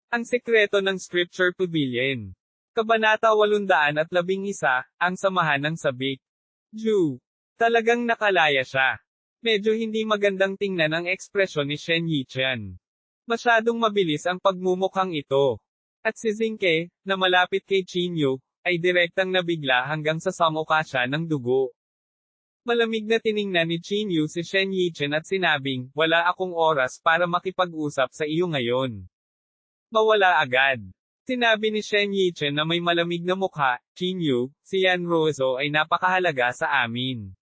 Ang Sekreto ng Scripture Pavilion. Kabanata 811, ang Samahan ng Sabik. Jew. Talagang nakalaya siya. Medyo hindi magandang tingnan ang ekspresyon ni Shen Yichen. Masyadong mabilis ang pagmumukhang ito. At si Zinke, na malapit kay Qinyu, ay direktang nabigla hanggang sa samuka siya ng dugo. Malamig na tiningnan ni Qinyu si Shen Yichen at sinabing, "Wala akong oras para makipag-usap sa iyo ngayon. Mawala agad." Sinabi ni Shen Yichen na may malamig na mukha, "Qinyu, si Yan Ruozo ay napakahalaga sa amin.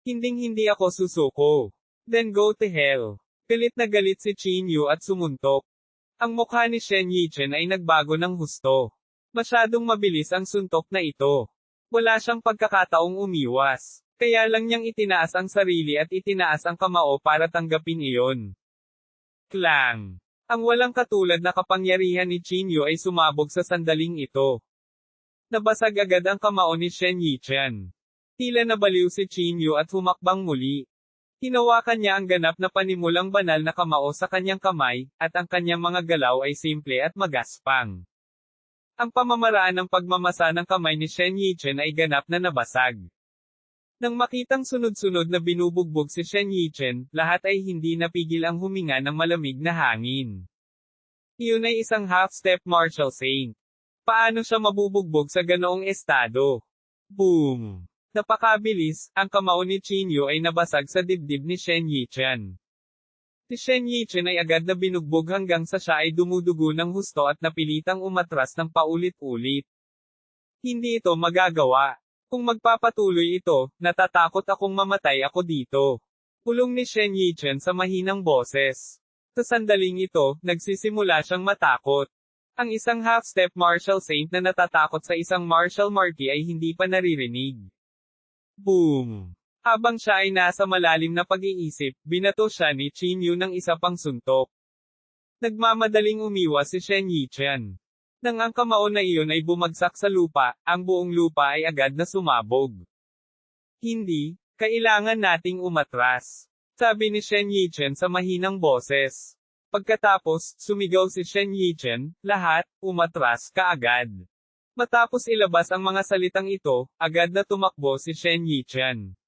Hinding-hindi ako susuko. Then go to hell." Galit na galit si Qinyu at sumuntok. Ang mukha ni Shen Yichen ay nagbago ng husto. Masyadong mabilis ang suntok na ito. Wala siyang pagkakataong umiwas. Kaya lang niyang itinaas ang sarili at itinaas ang kamao para tanggapin iyon. Klang! Ang walang katulad na kapangyarihan ni Qinyu ay sumabog sa sandaling ito. Nabasag agad ang kamao ni Shen Yichen. Tila nabaliw si Qinyu at humakbang muli. Hinawakan niya ang ganap na panimulang banal na kamao sa kanyang kamay, at ang kanyang mga galaw ay simple at magaspang. Ang pamamaraan ng pagmamasa ng kamay ni Shen Yichen ay ganap na nabasag. Nang makitang sunod-sunod na binubugbog si Shen Yichen, lahat ay hindi napigil ang huminga ng malamig na hangin. Iyon ay isang half-step martial saint. Paano siya mabubugbog sa ganoong estado? Boom! Napakabilis, ang kamao ni Qinyu ay nabasag sa dibdib ni Shen Yichen. Si Shen Yichen ay agad na binugbog hanggang sa siya ay dumudugo ng husto at napilitang umatras ng paulit-ulit. Hindi ito magagawa. Kung magpapatuloy ito, natatakot akong mamatay ako dito. Pulong ni Shen Yichen sa mahinang boses. Sa sandaling ito, nagsisimula siyang matakot. Ang isang half-step martial saint na natatakot sa isang martial marquee ay hindi pa naririnig. Boom! Habang siya ay nasa malalim na pag-iisip, binato siya ni Qinyu ng isa pang suntok. Nagmamadaling umiwas si Shen Yichen. Nang ang kamao na iyon ay bumagsak sa lupa, ang buong lupa ay agad na sumabog. Hindi, kailangan nating umatras, sabi ni Shen Yichen sa mahinang boses. Pagkatapos, sumigaw si Shen Yichen, "Lahat, umatras kaagad." Matapos ilabas ang mga salitang ito, agad na tumakbo si Shen Yichen.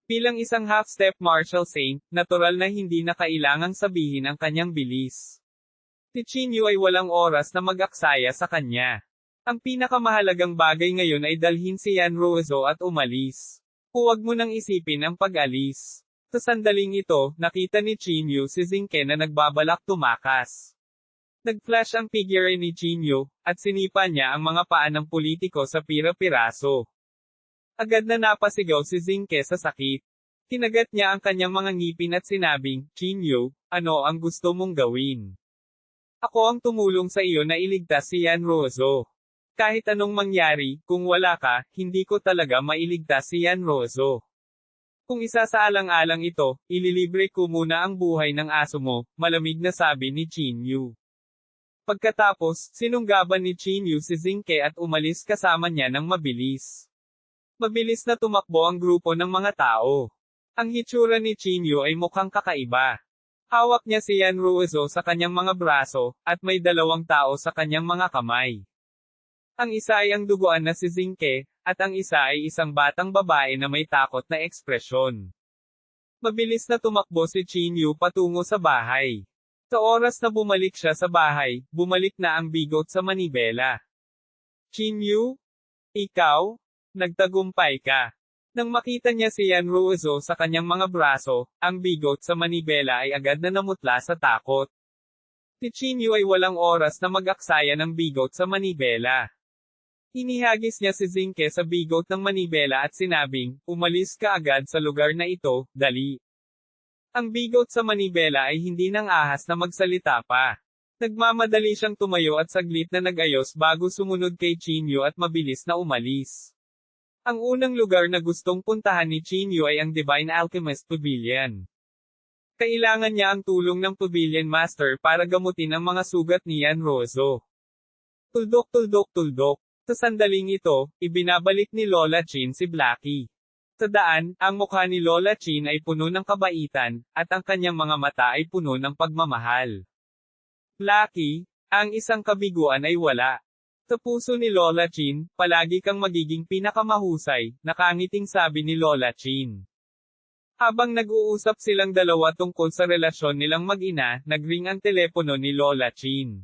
Bilang isang half-step martial saint, natural na hindi na kailangang sabihin ang kanyang bilis. Si Qinyu ay walang oras na mag-aksaya sa kanya. Ang pinakamahalagang bagay ngayon ay dalhin si Yan Ruozo at umalis. Huwag mo nang isipin ang pag-alis. Sa sandaling ito, nakita ni Qinyu si Zinke na nagbabalak tumakas. Nag-flash ang figure ni Qinyu, at sinipa niya ang mga paa ng politiko sa pira-piraso. Agad na napasigaw si Zinke sa sakit. Kinagat niya ang kanyang mga ngipin at sinabing, "Qinyu, ano ang gusto mong gawin? Ako ang tumulong sa iyo na iligtas si Yan Ruozo. Kahit anong mangyari, kung wala ka, hindi ko talaga mailigtas si Yan Ruozo. Kung isasaalang-alang ito, ililibre ko muna ang buhay ng aso mo," malamig na sabi ni Qinyu. Pagkatapos, sinunggaban ni Qinyu si Zinke at umalis kasama niya ng mabilis. Mabilis na tumakbo ang grupo ng mga tao. Ang hitsura ni Qinyu ay mukhang kakaiba. Hawak niya si Yan Ruozo sa kanyang mga braso, at may dalawang tao sa kanyang mga kamay. Ang isa ay ang duguan na si Zinke, at ang isa ay isang batang babae na may takot na ekspresyon. Mabilis na tumakbo si Qinyu patungo sa bahay. Sa oras na bumalik siya sa bahay, bumalik na ang bigot sa manibela. "Qinyu? Ikaw? Nagtagumpay ka." Nang makita niya si Yan Ruozo sa kanyang mga braso, ang bigot sa manibela ay agad na namutla sa takot. Si Qinyu ay walang oras na mag-aksaya ng bigot sa manibela. Inihagis niya si Zinke sa bigot ng manibela at sinabing, "Umalis ka agad sa lugar na ito, dali." Ang bigot sa manibela ay hindi nang ahas na magsalita pa. Nagmamadali siyang tumayo at saglit na nag-ayos bago sumunod kay Qinyu at mabilis na umalis. Ang unang lugar na gustong puntahan ni Qinyu ay ang Divine Alchemist Pavilion. Kailangan niya ang tulong ng Pavilion Master para gamutin ang mga sugat ni Yan Ruozo. Tuldok tuldok tuldok. Sa sandaling ito, ibinabalik ni Lola Chin si Blackie. Sa daan, ang mukha ni Lola Chin ay puno ng kabaitan, at ang kanyang mga mata ay puno ng pagmamahal. "Blackie, Ang isang kabiguan ay wala. Sa puso ni Lola Chin, palagi kang magiging pinakamahusay, nakangiting sabi ni Lola Chin. Habang nag-uusap silang dalawa tungkol sa relasyon nilang mag-ina, nagring ang telepono ni Lola Chin.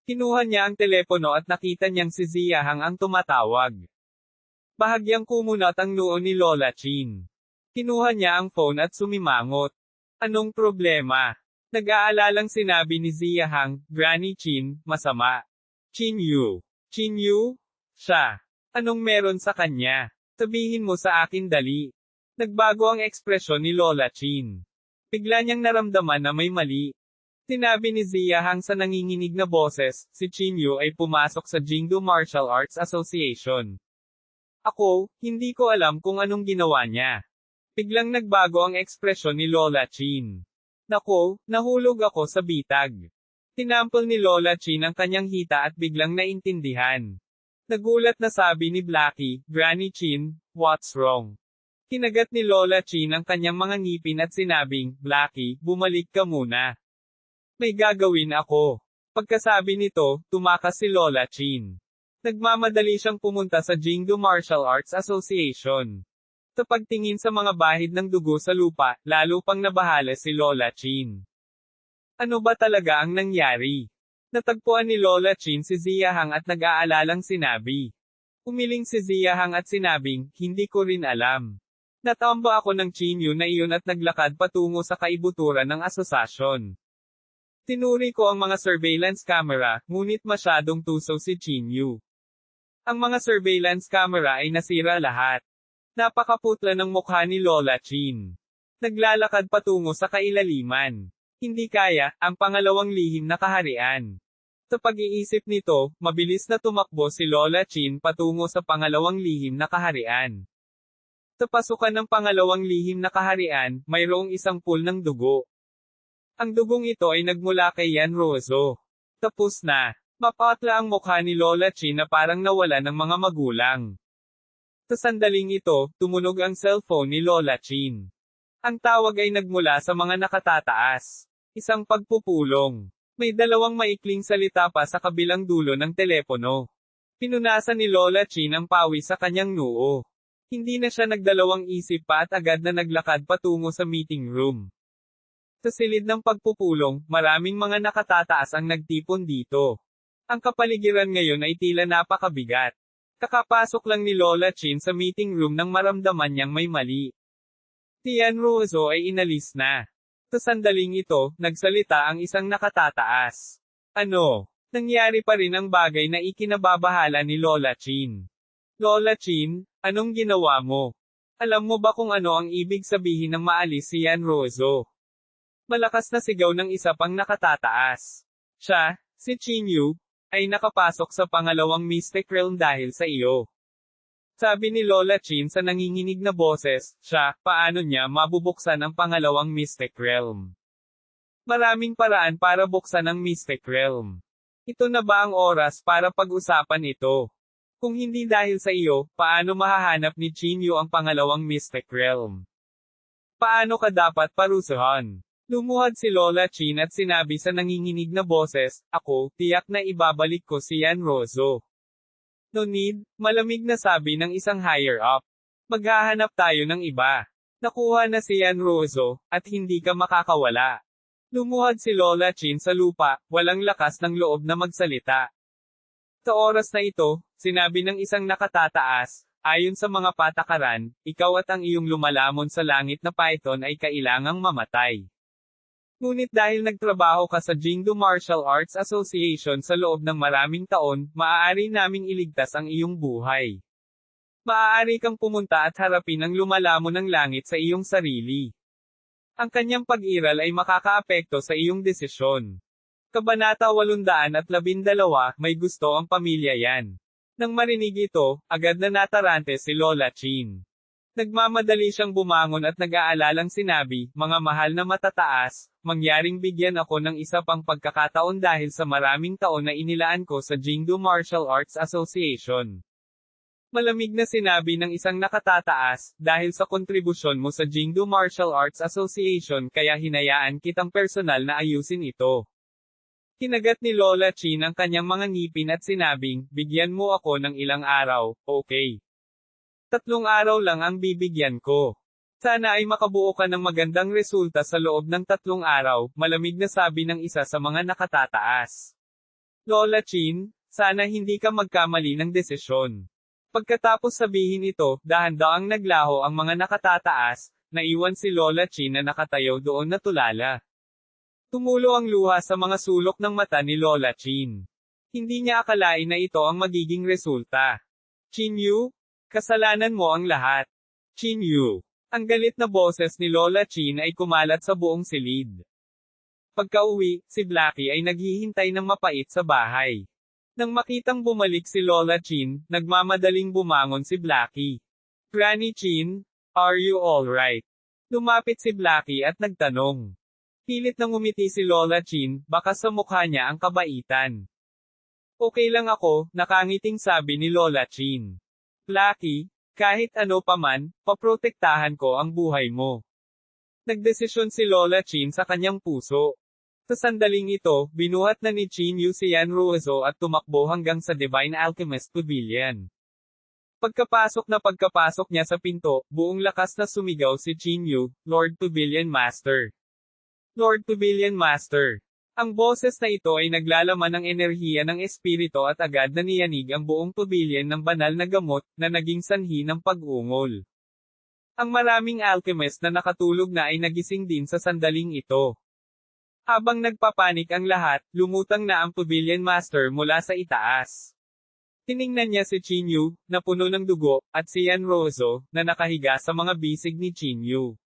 Kinuha niya ang telepono at nakita niyang si Ziyahang ang tumatawag. Bahagyang kumunat ang noo ni Lola Chin. Kinuha niya ang phone at sumimangot. Anong problema? Nag-aalalang sinabi ni Ziyahang, Granny Chin, masama. Chin Yu. Chin Yu? Siya. Anong meron sa kanya? Sabihin mo sa akin dali. Nagbago ang ekspresyon ni Lola Chin. Bigla niyang naramdaman na may mali. Sinabi ni Ziyahang sa nanginginig na boses, si Chin Yu ay pumasok sa Jingdo Martial Arts Association. Ako, hindi ko alam kung anong ginawa niya. Biglang nagbago ang ekspresyon ni Lola Chin. Nako, nahulog ako sa bitag. Tinampol ni Lola Chin ang kanyang hita at biglang naintindihan. Nagulat na sabi ni Blackie, Granny Chin, what's wrong? Kinagat ni Lola Chin ang kanyang mga ngipin at sinabing, Blackie, bumalik ka muna. May gagawin ako. Pagkasabi nito, tumakas si Lola Chin. Nagmamadali siyang pumunta sa Jingdo Martial Arts Association. Sa pagtingin sa mga bahid ng dugo sa lupa, lalo pang nabahala si Lola Chin. Ano ba talaga ang nangyari? Natagpuan ni Lola Chin si Ziyahang at nag-aalalang sinabi. Umiling si Ziyahang at sinabing, hindi ko rin alam. Natamba ako ng Chin Yu na iyon at naglakad patungo sa kaibuturan ng asosasyon. Tinuri ko ang mga surveillance camera, ngunit masyadong tuso si Chin Yu. Ang mga surveillance camera ay nasira lahat. Napakaputla ng mukha ni Lola Chin. Naglalakad patungo sa kailaliman. Hindi kaya, ang pangalawang lihim na kaharian. Sa pag-iisip nito, mabilis na tumakbo si Lola Chin patungo sa pangalawang lihim na kaharian. Sa pasukan ng pangalawang lihim na kaharian, mayroong isang pool ng dugo. Ang dugong ito ay nagmula kay Yan Rozo. Tapos na. Mapatla ang mukha ni Lola Chin na parang nawala ng mga magulang. Sa sandaling ito, tumunog ang cellphone ni Lola Chin. Ang tawag ay nagmula sa mga nakatataas. Isang pagpupulong. May dalawang maikling salita pa sa kabilang dulo ng telepono. Pinunasan ni Lola Chin ang pawis sa kanyang noo. Hindi na siya nagdalawang isip pa at agad na naglakad patungo sa meeting room. Sa silid ng pagpupulong, maraming mga nakatataas ang nagtipon dito. Ang kapaligiran ngayon ay tila napakabigat. Kakapasok lang ni Lola Chin sa meeting room nang maramdaman niyang may mali. Si Yan Rozo ay inalis na. Sa sandaling ito, nagsalita ang isang nakatataas. Ano? Nangyari pa rin ang bagay na ikinababahala ni Lola Chin. Lola Chin, anong ginawa mo? Alam mo ba kung ano ang ibig sabihin ng maalis si Yan Rozo? Malakas na sigaw ng isa pang nakatataas. Siya, si Chin Yu, ay nakapasok sa pangalawang Mystic Realm dahil sa iyo. Sabi ni Lola Chin sa nanginginig na boses, siya, paano niya mabubuksan ang pangalawang Mystic Realm? Maraming paraan para buksan ang Mystic Realm. Ito na ba ang oras para pag-usapan ito? Kung hindi dahil sa iyo, paano mahahanap ni Chin Yu ang pangalawang Mystic Realm? Paano ka dapat parusahan? Lumuhad si Lola Chin at sinabi sa nanginginig na boses, ako, tiyak na ibabalik ko si Yan Rozo. No need, malamig na sabi ng isang higher up. Maghahanap tayo ng iba. Nakuha na si Yan Rozo, at hindi ka makakawala. Lumuhad si Lola Chin sa lupa, walang lakas ng loob na magsalita. Sa oras na ito, sinabi ng isang nakatataas, ayon sa mga patakaran, ikaw at ang iyong lumalamon sa langit na python ay kailangang mamatay. Ngunit dahil nagtrabaho ka sa Jingdo Martial Arts Association sa loob ng maraming taon, maaari naming iligtas ang iyong buhay. Maaari kang pumunta at harapin ang lumalamon ng langit sa iyong sarili. Ang kanyang pag-iral ay makakaapekto sa iyong desisyon. Kabanata 812, may gusto ang pamilya yan. Nang marinig ito, agad na natarante si Lola Chin. Nagmamadali siyang bumangon at nag-aalalang sinabi, mga mahal na matataas, mangyaring bigyan ako ng isa pang pagkakataon dahil sa maraming taon na inilaan ko sa Jingdo Martial Arts Association. Malamig na sinabi ng isang nakatataas, dahil sa kontribusyon mo sa Jingdo Martial Arts Association kaya hinayaan kitang personal na ayusin ito. Kinagat ni Lola Chin ang kanyang mga ngipin at sinabing, bigyan mo ako ng ilang araw, okay? 3 araw lang ang bibigyan ko. Sana ay makabuo ka ng magandang resulta sa loob ng 3 araw, malamig na sabi ng isa sa mga nakatataas. Lola Chin, sana hindi ka magkamali ng desisyon. Pagkatapos sabihin ito, dahan-daang naglaho ang mga nakatataas, naiwan si Lola Chin na nakatayo doon na tulala. Tumulo ang luha sa mga sulok ng mata ni Lola Chin. Hindi niya akalain na ito ang magiging resulta. Chin-yu, kasalanan mo ang lahat. Chin-yu. Ang galit na boses ni Lola Chin ay kumalat sa buong silid. Pagka-uwi, si Blackie ay naghihintay ng mapait sa bahay. Nang makitang bumalik si Lola Chin, nagmamadaling bumangon si Blackie. Granny Chin, are you alright? Lumapit si Blackie at nagtanong. Pilit nang umiti si Lola Chin, baka sa mukha niya ang kabaitan. Okay lang ako, nakangiting sabi ni Lola Chin. Blackie, kahit ano paman, paprotektahan ko ang buhay mo. Nagdesisyon si Lola Chin sa kanyang puso. Sa sandaling ito, binuhat na ni Chin Yu si Yan Ruozo at tumakbo hanggang sa Divine Alchemist Pavilion. Pagkapasok niya sa pinto, buong lakas na sumigaw si Chin Yu, Lord Pavilion Master. Lord Pavilion Master. Ang boses na ito ay naglalaman ng enerhiya ng espiritu at agad na niyanig ang buong pavilion ng banal na gamot, na naging sanhi ng pag-ungol. Ang maraming alchemist na nakatulog na ay nagising din sa sandaling ito. Habang nagpapanik ang lahat, lumutang na ang Pavilion Master mula sa itaas. Tiningnan niya si Chin Yu, na puno ng dugo, at si Yan Ruozo, na nakahiga sa mga bisig ni Chin Yu.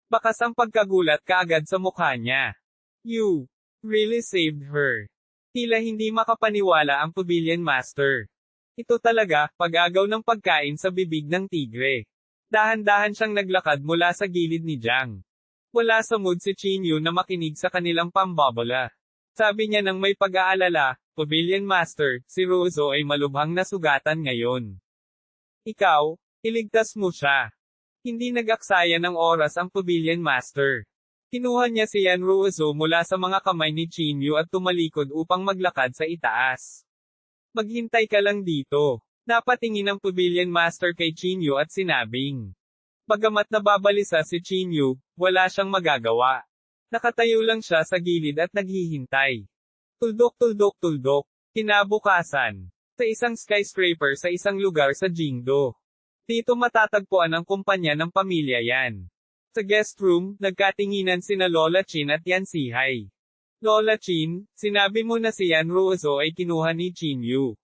Bakas ang pagkagulat kaagad sa mukha niya. You really saved her. Tila hindi makapaniwala ang Pavilion Master. Ito talaga, pag-agaw ng pagkain sa bibig ng tigre. Dahan-dahan siyang naglakad mula sa gilid ni Jiang. Wala sa mood si Chin Yu na makinig sa kanilang pambabola. Sabi niya nang may pag-aalala, Pavilion Master, si Ruozo ay malubhang nasugatan ngayon. Ikaw, iligtas mo siya. Hindi nag-aksaya ng oras ang Pavilion Master. Kinuha niya si Yan Ruozo mula sa mga kamay ni Chin Yu at tumalikod upang maglakad sa itaas. Maghintay ka lang dito. Napatingin ang Pavilion Master kay Chin Yu at sinabing. Bagamat nababalisa si Chin Yu, wala siyang magagawa. Nakatayo lang siya sa gilid at naghihintay. Tuldok. Kinabukasan. Sa isang skyscraper sa isang lugar sa Jingdo. Dito matatagpuan ang kumpanya ng pamilya Yan. Sa guest room, nagkatinginan sina Lola Chin at Yan Sihai. Lola Chin, sinabi mo na si Yan Ruozo ay kinuha ni Chin Yu.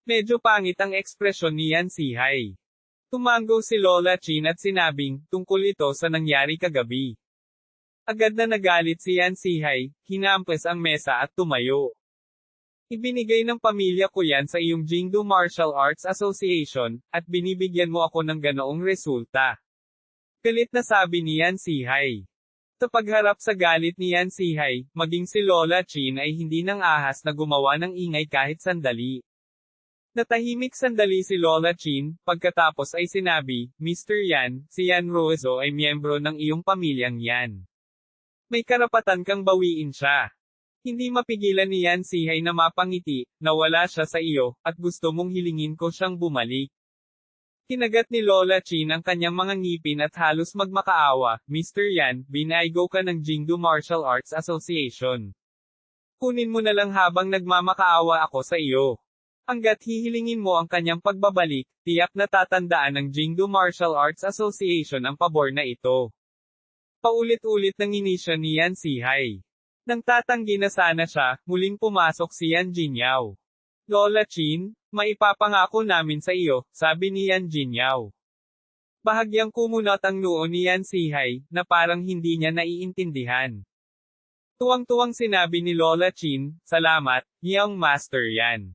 Medyo pangit ang ekspresyon ni Yan Sihai. Tumango si Lola Chin at sinabing, tungkol ito sa nangyari kagabi. Agad na nagalit si Yan Sihai, hinampas ang mesa at tumayo. Ibinigay ng pamilya ko yan sa iyong Jingdo Martial Arts Association, at binibigyan mo ako ng ganoong resulta. Galit na sabi ni Yan Sihai. Sa pagharap sa galit ni Yan Sihai, maging si Lola Chin ay hindi nang ahas na gumawa ng ingay kahit sandali. Natahimik sandali si Lola Chin, pagkatapos ay sinabi, Mr. Yan, si Yan Ruozo ay miyembro ng iyong pamilyang Yan. May karapatan kang bawiin siya. Hindi mapigilan ni Yan Sihai na mapangiti, nawala siya sa iyo, at gusto mong hilingin ko siyang bumalik. Kinagat ni Lola Chin ang kanyang mga ngipin at halos magmakaawa, Mr. Yan, binaigo ka ng Jingdo Martial Arts Association. Kunin mo na lang habang nagmamakaawa ako sa iyo. Hanggat hihilingin mo ang kanyang pagbabalik, tiyak na tatandaan ng Jingdo Martial Arts Association ang pabor na ito. Paulit-ulit nang inisya ni Yan Sihai. Nang tatanggi na sana siya, muling pumasok si Yan Jinyao. Lola Chin, maipapangako namin sa iyo, sabi ni Yan Jinyao. Bahagyang kumunot ang noo ni Yan Sihai, na parang hindi niya naiintindihan. Tuwang-tuwang sinabi ni Lola Chin, salamat, Young Master Yan.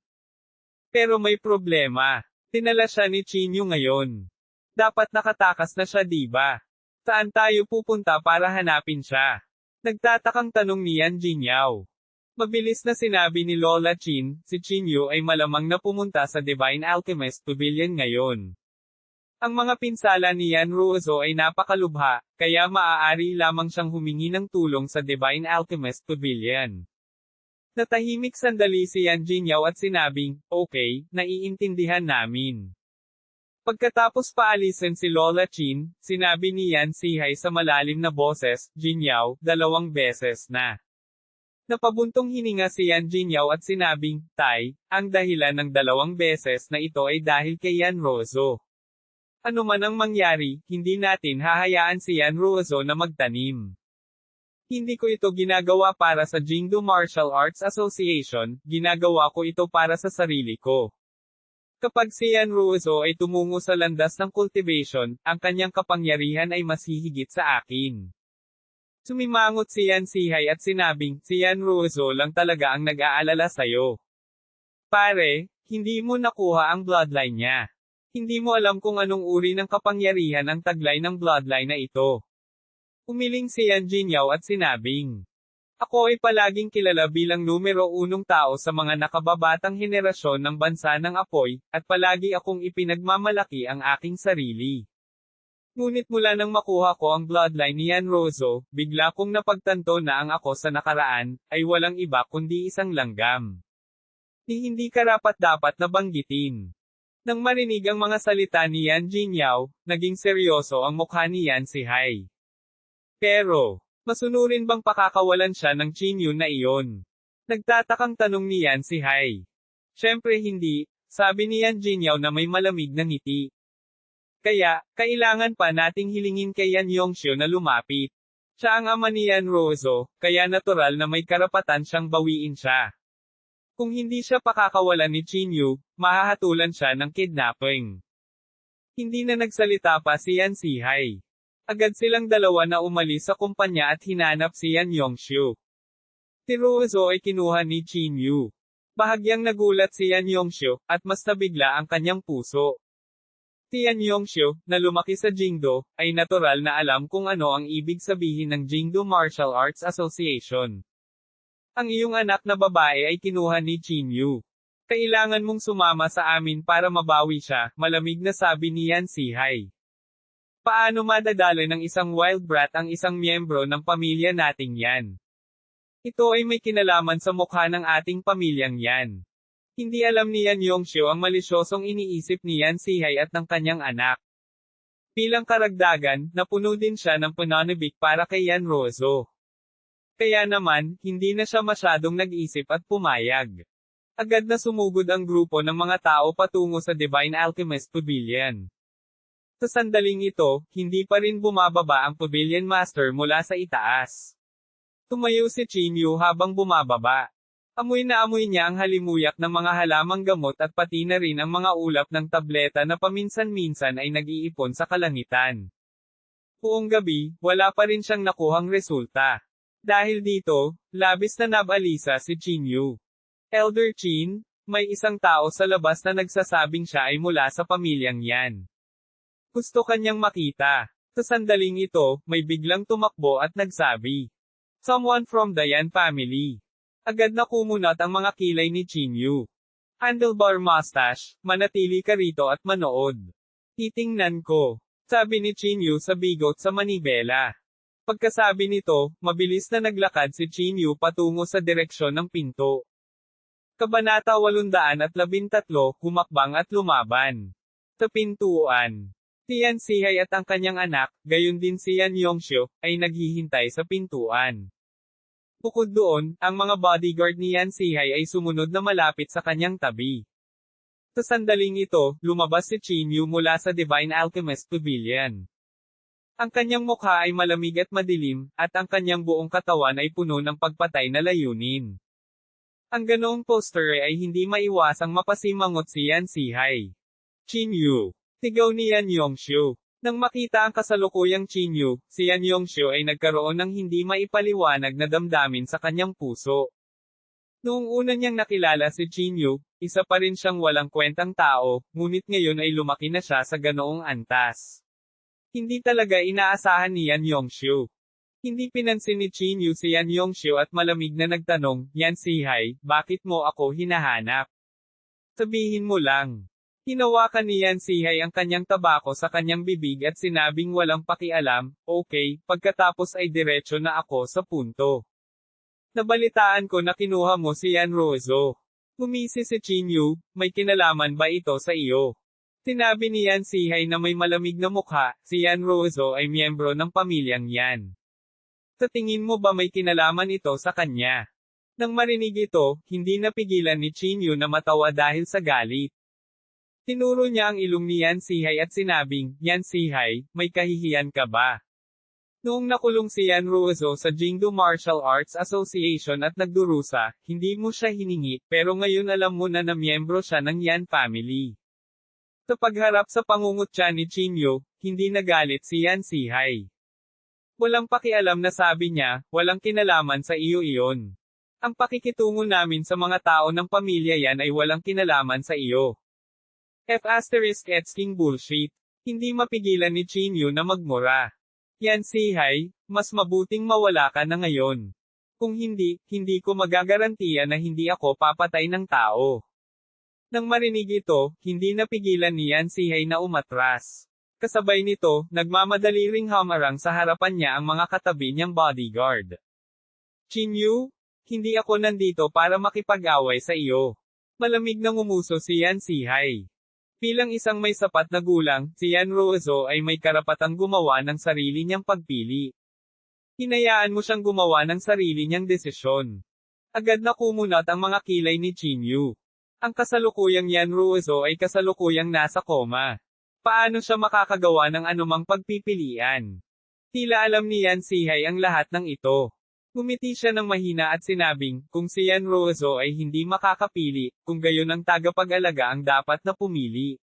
Pero may problema. Tinala siya ni Chin Yu ngayon. Dapat nakatakas na siya diba? Saan tayo pupunta para hanapin siya? Nagtatakang tanong ni Yan Jinyao. Mabilis na sinabi ni Lola Chin, si Chin Yu ay malamang na pumunta sa Divine Alchemist Pavilion ngayon. Ang mga pinsala ni Yan Ruozo ay napakalubha, kaya maaari lamang siyang humingi ng tulong sa Divine Alchemist Pavilion. Natahimik sandali si Yan Jinyaw at sinabing, okay, naiintindihan namin. Pagkatapos paalisin si Lola Chin, sinabi ni Yan Sihay sa malalim na boses, Jinyaw, 2 beses na. Napabuntong hininga si Yan Jinyaw at sinabing, Tay, ang dahilan ng 2 beses na ito ay dahil kay Yan Rozo. Ano man ang mangyari, hindi natin hahayaan si Yan Rozo na magtanim. Hindi ko ito ginagawa para sa Jingdo Martial Arts Association, ginagawa ko ito para sa sarili ko. Kapag si Yan Rozo ay tumungo sa landas ng cultivation, ang kanyang kapangyarihan ay mas hihigit sa akin. Sumimangot si Yan Sihay at sinabing, si Yan Rozo lang talaga ang nag-aalala sa'yo. Pare, hindi mo nakuha ang bloodline niya. Hindi mo alam kung anong uri ng kapangyarihan ang taglay ng bloodline na ito. Umiling si Yan Jinyaw at sinabing, ako ay palaging kilala bilang numero 1 tao sa mga nakababatang henerasyon ng bansa ng apoy, at palagi akong ipinagmamalaki ang aking sarili. Ngunit mula nang makuha ko ang bloodline ni Yan Rozo, bigla kong napagtanto na ang ako sa nakaraan, ay walang iba kundi isang langgam. Hindi karapat-dapat na banggitin. Nang marinig ang mga salita ni Yan Jinyaw, naging seryoso ang mukha ni Yan Sihay. Pero, masunurin bang pakakawalan siya ng Chinyu na iyon? Nagtatakang tanong ni Yan Sihay. Siyempre hindi, sabi ni Yan Jinyaw na may malamig na ngiti. Kaya, kailangan pa nating hilingin kay Yan Yongxiu na lumapit. Siya ang ama ni Yan Rozo, kaya natural na may karapatan siyang bawiin siya. Kung hindi siya pakakawalan ni Chinyu, mahahatulan siya ng kidnapping. Hindi na nagsalita pa si Yan Sihay. Agad silang dalawa na umalis sa kumpanya at hinanap si Yan Yongxiu. Si Rozo ay kinuha ni Chinyu. Bahagyang nagulat si Yan Yongxiu, at mas nabigla ang kanyang puso. Si Yan Yongxiu, na lumaki sa Jingdo, ay natural na alam kung ano ang ibig sabihin ng Jingdo Martial Arts Association. Ang iyong anak na babae ay kinuha ni Chinyu. Kailangan mong sumama sa amin para mabawi siya, malamig na sabi ni Yan Sihay. Paano madadali ng isang wild brat ang isang miyembro ng pamilya nating yan? Ito ay may kinalaman sa mukha ng ating pamilyang yan. Hindi alam ni Yan Yongxiu ang malisyosong iniisip ni Yan Sihay at ng kanyang anak. Bilang karagdagan, napuno din siya ng pananabik para kay Yan Rozo. Kaya naman, hindi na siya masyadong nag-isip at pumayag. Agad na sumugod ang grupo ng mga tao patungo sa Divine Alchemist Pavilion. Sa sandaling ito, hindi pa rin bumababa ang Pavilion Master mula sa itaas. Tumayo si Chinyu habang bumababa. Amoy na amoy niya ang halimuyak ng mga halamang gamot at pati na rin ang mga ulap ng tableta na paminsan-minsan ay nag-iipon sa kalangitan. Buong gabi, wala pa rin siyang nakuhang resulta. Dahil dito, labis na nabalisa si Chinyu. Elder Chin, may isang tao sa labas na nagsasabing siya ay mula sa pamilyang yan. Gusto kanyang makita. Sa sandaling ito, may biglang tumakbo at nagsabi. Someone from the Yan family. Agad na kumunat ang mga kilay ni Chinyu. Handlebar mustache, manatili ka rito at manood. Titingnan ko. Sabi ni Chinyu sa bigot sa manibela. Pagkasabi nito, mabilis na naglakad si Chinyu patungo sa direksyon ng pinto. Kabanata 813, humakbang at lumaban. Sa pintuan. Si Yan Sihay at ang kanyang anak, gayon din si Yan Yongxiu, ay naghihintay sa pintuan. Bukod doon, ang mga bodyguard ni Yan Sihay ay sumunod na malapit sa kanyang tabi. Sa sandaling ito, lumabas si Chinyu mula sa Divine Alchemist Pavilion. Ang kanyang mukha ay malamig at madilim, at ang kanyang buong katawan ay puno ng pagpatay na layunin. Ang ganoong poster ay hindi maiwasang mapasimangot si Yan Sihay. Chinyu. Sigaw ni Yan Yongxiu. Nang makita ang kasalukuyang Chinyu, si Yan Yongxiu ay nagkaroon ng hindi maipaliwanag na damdamin sa kanyang puso. Noong una niyang nakilala si Chinyu, isa pa rin siyang walang kwentang tao, ngunit ngayon ay lumaki na siya sa ganoong antas. Hindi talaga inaasahan ni Yan Yongxiu. Hindi pinansin ni Chinyu si Yan Yongxiu at malamig na nagtanong, Yan Sihay, bakit mo ako hinahanap? Sabihin mo lang. Hinawakan ni Yan Sihay ang kanyang tabako sa kanyang bibig at sinabing walang pakialam, okay, pagkatapos ay diretso na ako sa punto. Nabalitaan ko na kinuha mo si Yan Ruozo. Ngumisi si Chinyu, may kinalaman ba ito sa iyo? Sinabi ni Yan Sihai na may malamig na mukha, si Yan Ruozo ay miyembro ng pamilyang Yan. Sa tingin mo ba may kinalaman ito sa kanya? Nang marinig ito, hindi napigilan ni Chinyu na matawa dahil sa galit. Tinuro niya ang ilong ni Yan Sihai at sinabing, Yan Sihai, may kahihiyan ka ba? Noong nakulong si Yan Ruozo sa Jingdo Martial Arts Association at nagdurusa, hindi mo siya hiningi, pero ngayon alam mo na miyembro siya ng Yan family. Sa pagharap sa pangungutya ni Chinyu, hindi nagalit si Yan Sihai. Walang pakialam na sabi niya, walang kinalaman sa iyo iyon. Ang pakikitungo namin sa mga tao ng pamilya yan ay walang kinalaman sa iyo. F***ing bullshit. Hindi mapigilan ni Chinyu na magmura. Yan Sihai, mas mabuting mawala ka na ngayon. Kung hindi, hindi ko magagarantiya na hindi ako papatay ng tao. Nang marinig ito, hindi napigilan ni Yan Sihai na umatras. Kasabay nito, nagmamadali ring hamarang sa harapan niya ang mga katabi niyang bodyguard. Chinyu, hindi ako nandito para makipag-away sa iyo. Malamig na ngumuso si Yan Sihai. Bilang isang may sapat na gulang, si Yan Ruozo ay may karapatang gumawa ng sarili niyang pagpili. Hinayaan mo siyang gumawa ng sarili niyang desisyon. Agad na kumunat ang mga kilay ni Chinyu. Ang kasalukuyang Yan Ruozo ay kasalukuyang nasa koma. Paano siya makakagawa ng anumang pagpipilian? Tila alam ni Yan Sihai ang lahat ng ito. Ngumiti siya ng mahina at sinabing, kung si Yan Ruozo ay hindi makakapili, kung gayon ang tagapag-alaga ang dapat na pumili.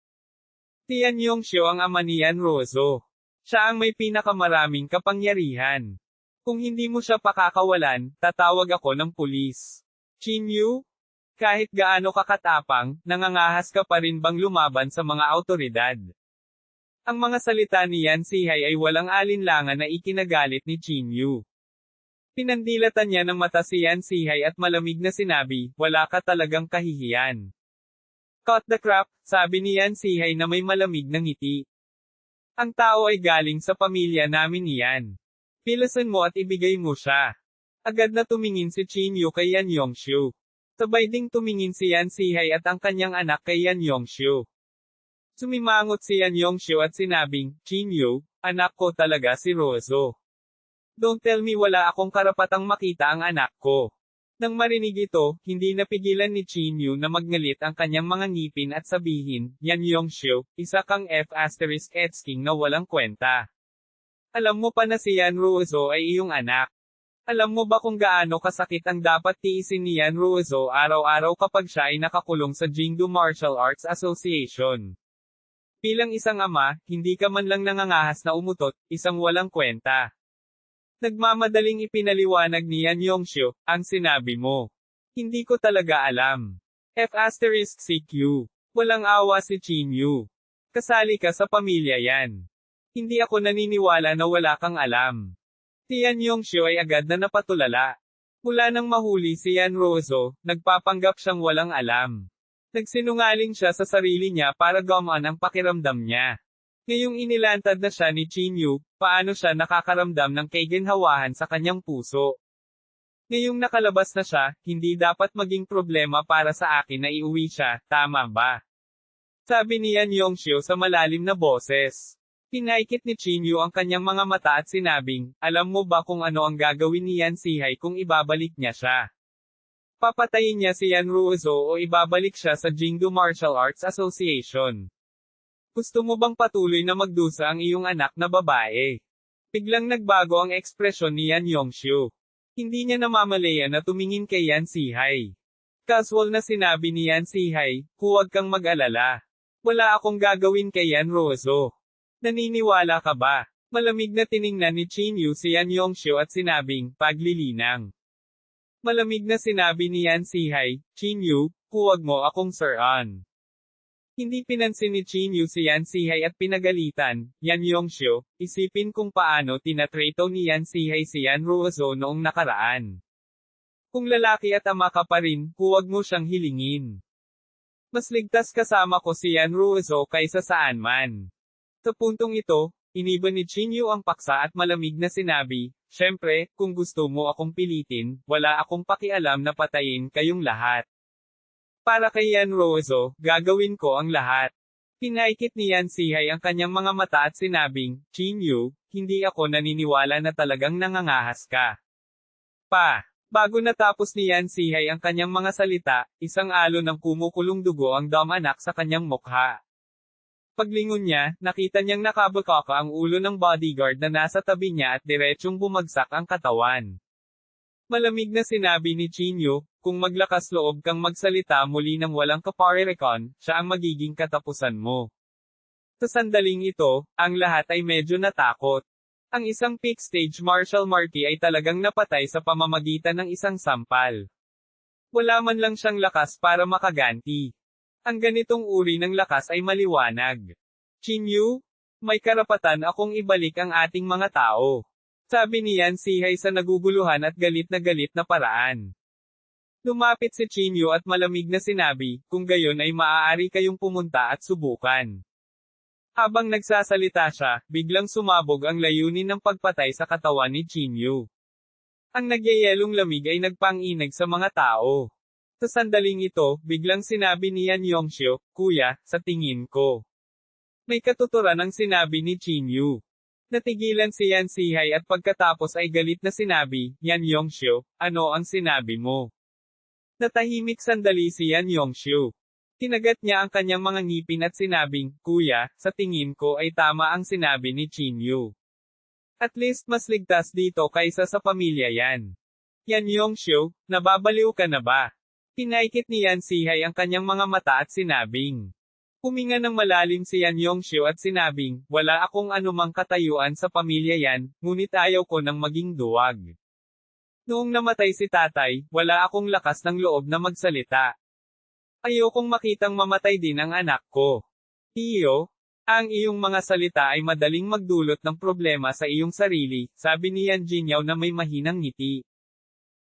Si Yan Yongxiu ang ama ni Yan Ruozo. Siya ang may pinakamaraming kapangyarihan. Kung hindi mo siya pakakawalan, tatawag ako ng pulis. Chinyu? Kahit gaano kakatapang, nangangahas ka pa rin bang lumaban sa mga awtoridad? Ang mga salita ni Yan Sihai ay walang alinlangan na ikinagalit ni Chinyu. Pinandilatan niya ng mata si Yan Sihai at malamig na sinabi, wala ka talagang kahihiyan. Cut the crap, sabi ni Yan Sihai na may malamig na ngiti. Ang tao ay galing sa pamilya namin iyan. Pilasan mo at ibigay mo siya. Agad na tumingin si Chinyu kay Yan Yongxiu. Sabay ding tumingin si Yan Sihai at ang kanyang anak kay Yan Yongxiu. Sumimangot si Yan Yongxiu at sinabing, Chinyu, anak ko talaga si Ruozo. Don't tell me wala akong karapatang makita ang anak ko. Nang marinig ito, hindi napigilan ni Chinyu na magngalit ang kanyang mga ngipin at sabihin, Yan Yongxiu, isa kang F***ing na walang kwenta. Alam mo pa na si Yan Ruozo ay iyong anak. Alam mo ba kung gaano kasakit ang dapat tiisin ni Yan Ruozo araw-araw kapag siya ay nakakulong sa Jingdo Martial Arts Association? Bilang isang ama, hindi ka man lang nangangahas na umutot, isang walang kwenta. Nagmamadaling ipinaliwanag ni Yan Yongxiu, ang sinabi mo. Hindi ko talaga alam. F***CQ. Walang awa si Chinyu. Kasali ka sa pamilya yan. Hindi ako naniniwala na wala kang alam. Si Yan Yongxiu ay agad na napatulala. Mula nang mahuli si Yan Ruozo, nagpapanggap siyang walang alam. Nagsinungaling siya sa sarili niya para gumaan ang pakiramdam niya. Ngayong inilantad na siya ni Chinyu, paano siya nakakaramdam ng kaginhawahan sa kanyang puso? Ngayong nakalabas na siya, hindi dapat maging problema para sa akin na iuwi siya, tama ba? Sabi ni Yan Yongxiu sa malalim na boses. Pinaikit ni Chinyu ang kanyang mga mata at sinabing, alam mo ba kung ano ang gagawin ni Yan Sihai kung ibabalik niya siya? Papatayin niya si Yan Ruozo o ibabalik siya sa Jingdo Martial Arts Association. Gusto mo bang patuloy na magdusa ang iyong anak na babae? Biglang nagbago ang ekspresyon ni Yan Yongxiu. Hindi niya namamalayan na tumingin kay Yan Sihai. Casual na sinabi ni Yan Sihai, huwag kang mag-alala. Wala akong gagawin kay Yan Ruozo. Naniniwala ka ba? Malamig na tiningnan ni Chinyu si Yan Yongxiu at sinabing, paglilinang. Malamig na sinabi ni Yan Sihai, Chinyu, huwag mo akong sir-an. Hindi pinansin ni Chinyu si Yan Sihai at pinagalitan, Yan Yongxiu, isipin kung paano tinatrato ni Yan Sihai si Yan Ruozo noong nakaraan. Kung lalaki at ama ka pa rin, huwag mo siyang hilingin. Mas ligtas kasama ko si Yan Ruozo kaysa saan man. Sa puntong ito, iniba ni Chinyu ang paksa at malamig na sinabi, Syempre, kung gusto mo akong pilitin, wala akong pakialam na patayin kayong lahat. Para kay Yan Rozo, gagawin ko ang lahat. Pinaikit ni Yan Sihay ang kanyang mga mata at sinabing, Chinyu, hindi ako naniniwala na talagang nangangahas ka. Bago natapos ni Yan Sihay ang kanyang mga salita, isang alon ng kumukulong dugo ang damanak sa kanyang mukha. Paglingon niya, nakita niyang nakabukaka ang ulo ng bodyguard na nasa tabi niya at diretsyong bumagsak ang katawan. Malamig na sinabi ni Chinyu, kung maglakas loob kang magsalita muli ng walang kaparerekon, siya ang magiging katapusan mo. Sa sandaling ito, ang lahat ay medyo natakot. Ang isang peak stage martial marquee ay talagang napatay sa pamamagitan ng isang sampal. Wala man lang siyang lakas para makaganti. Ang ganitong uri ng lakas ay maliwanag. Chinyu, may karapatan akong ibalik ang ating mga tao. Sabi ni Yan Sihay sa naguguluhan at galit na paraan. Lumapit si Chinyu at malamig na sinabi, kung gayon ay maaari kayong pumunta at subukan. Habang nagsasalita siya, biglang sumabog ang layunin ng pagpatay sa katawan ni Chinyu. Ang nagyayelong lamig ay nagpanginig sa mga tao. Sa sandaling ito, biglang sinabi ni Yan Yongxiu, Kuya, sa tingin ko. May katuturan ang sinabi ni Chinyu. Natigilan si Yan Sihay at pagkatapos ay galit na sinabi, Yan Yongxiu, ano ang sinabi mo? Natahimik sandali si Yan Yongxiu. Tinagat niya ang kanyang mga ngipin at sinabing, Kuya, sa tingin ko ay tama ang sinabi ni Chinyu. At least mas ligtas dito kaysa sa pamilya yan. Yan Yongxiu, nababaliw ka na ba? Pinaikit ni Yan Sihay ang kanyang mga mata at sinabing. Huminga ng malalim si Yan Yongxiu at sinabing, wala akong anumang katayuan sa pamilya yan, ngunit ayaw ko nang maging duwag. Noong namatay si tatay, wala akong lakas ng loob na magsalita. Ayokong makitang mamatay din ang anak ko. Iyo, ang iyong mga salita ay madaling magdulot ng problema sa iyong sarili, sabi ni Yan Jinyaw na may mahinang ngiti.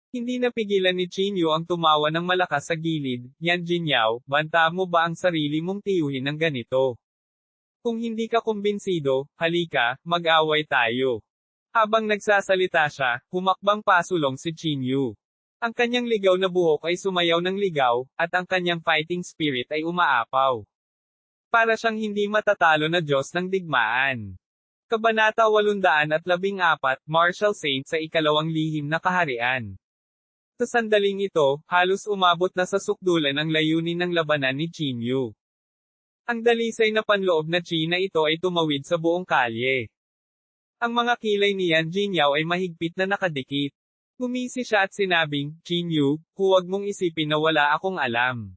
Hindi napigilan ni Chinyu ang tumawa ng malakas sa gilid, Yan Jinyaw, banta mo ba ang sarili mong tiyuhin ng ganito? Kung hindi ka kumbinsido, halika, mag-away tayo. Habang nagsasalita siya, humakbang pasulong si Chinyu. Ang kanyang ligaw na buhok ay sumayaw ng ligaw, at ang kanyang fighting spirit ay umaapaw. Para siyang hindi matatalo na Diyos ng digmaan. Kabanata 814, Martial Saint sa ikalawang lihim na kaharian. Sa sandaling ito, halos umabot na sa sukdulan ang layunin ng labanan ni Chinyu. Ang dalisay na panloob na chi na ito ay tumawid sa buong kalye. Ang mga kilay ni Yan Jinyaw ay mahigpit na nakadikit. Gumisi siya at sinabing, Chinyu, huwag mong isipin na wala akong alam.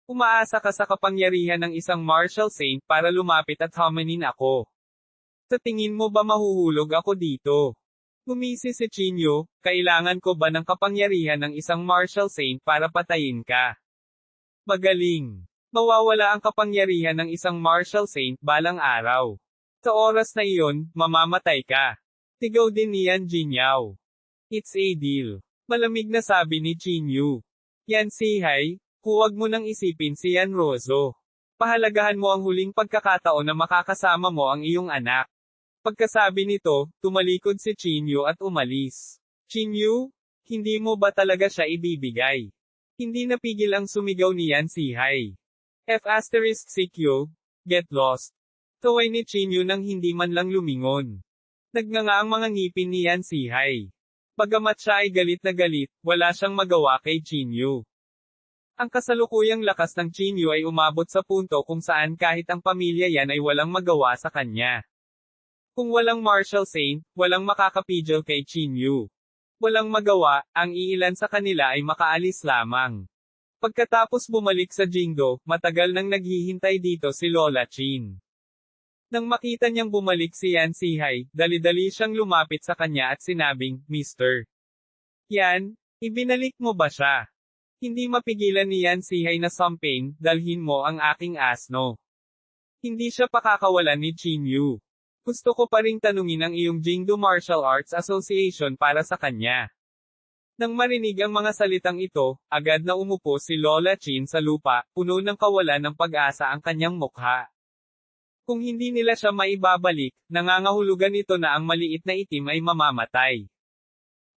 Umaasa ka sa kapangyarihan ng isang martial saint para lumapit at hamanin ako. Sa tingin mo ba mahuhulog ako dito? Gumisi si Chinyu, kailangan ko ba ng kapangyarihan ng isang martial saint para patayin ka? Magaling. Mawawala ang kapangyarihan ng isang martial saint balang araw. Sa oras na iyon, mamamatay ka. Sigaw din ni Yan Jinyaw. It's a deal. Malamig na sabi ni Chinyu. Yan Sihay, huwag mo nang isipin si Yan Rozo. Pahalagahan mo ang huling pagkakataon na makakasama mo ang iyong anak. Pagkasabi nito, tumalikod si Chinyu at umalis. Chinyu, hindi mo ba talaga siya ibibigay? Hindi napigil ang sumigaw ni Yan Sihay. F***CQ, get lost. Taway ni Chinyu nang hindi man lang lumingon. Nagnganga ang mga ngipin ni Yan Sihay. Bagamat siya ay galit na galit, wala siyang magawa kay Chinyu. Ang kasalukuyang lakas ng Chinyu ay umabot sa punto kung saan kahit ang pamilya yan ay walang magawa sa kanya. Kung walang martial saint, walang makakapigil kay Chinyu. Walang magawa, ang iilan sa kanila ay makaalis lamang. Pagkatapos bumalik sa Jingdo, matagal nang naghihintay dito si Lola Chin. Nang makita niyang bumalik si Yan Sihay, dali-dali siyang lumapit sa kanya at sinabing, Mr. Yan, ibinalik mo ba siya? Hindi mapigilan ni Yan Sihay na sampain, dalhin mo ang aking asno. Hindi siya pakakawalan ni Chinyu. Gusto ko pa ring tanungin ang iyong Jingdo Martial Arts Association para sa kanya. Nang marinig ang mga salitang ito, agad na umupo si Lola Chin sa lupa, puno ng kawalan ng pag-asa ang kanyang mukha. Kung hindi nila siya maibabalik, nangangahulugan ito na ang maliit na itim ay mamamatay.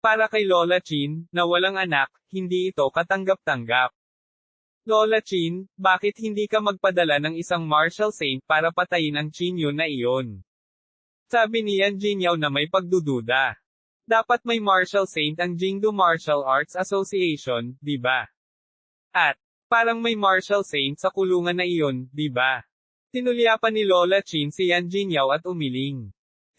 Para kay Lola Chin, na walang anak, hindi ito katanggap-tanggap. Lola Chin, bakit hindi ka magpadala ng isang martial saint para patayin ang Chinyo na iyon? Sabi ni Yan Jinyaw na may pagdududa. Dapat may martial saint ang Jingdo Martial Arts Association, di ba? At, parang may martial saint sa kulungan na iyon, di ba? Tinulyapan ni Lola Chin si Yan Jinyaw at umiling.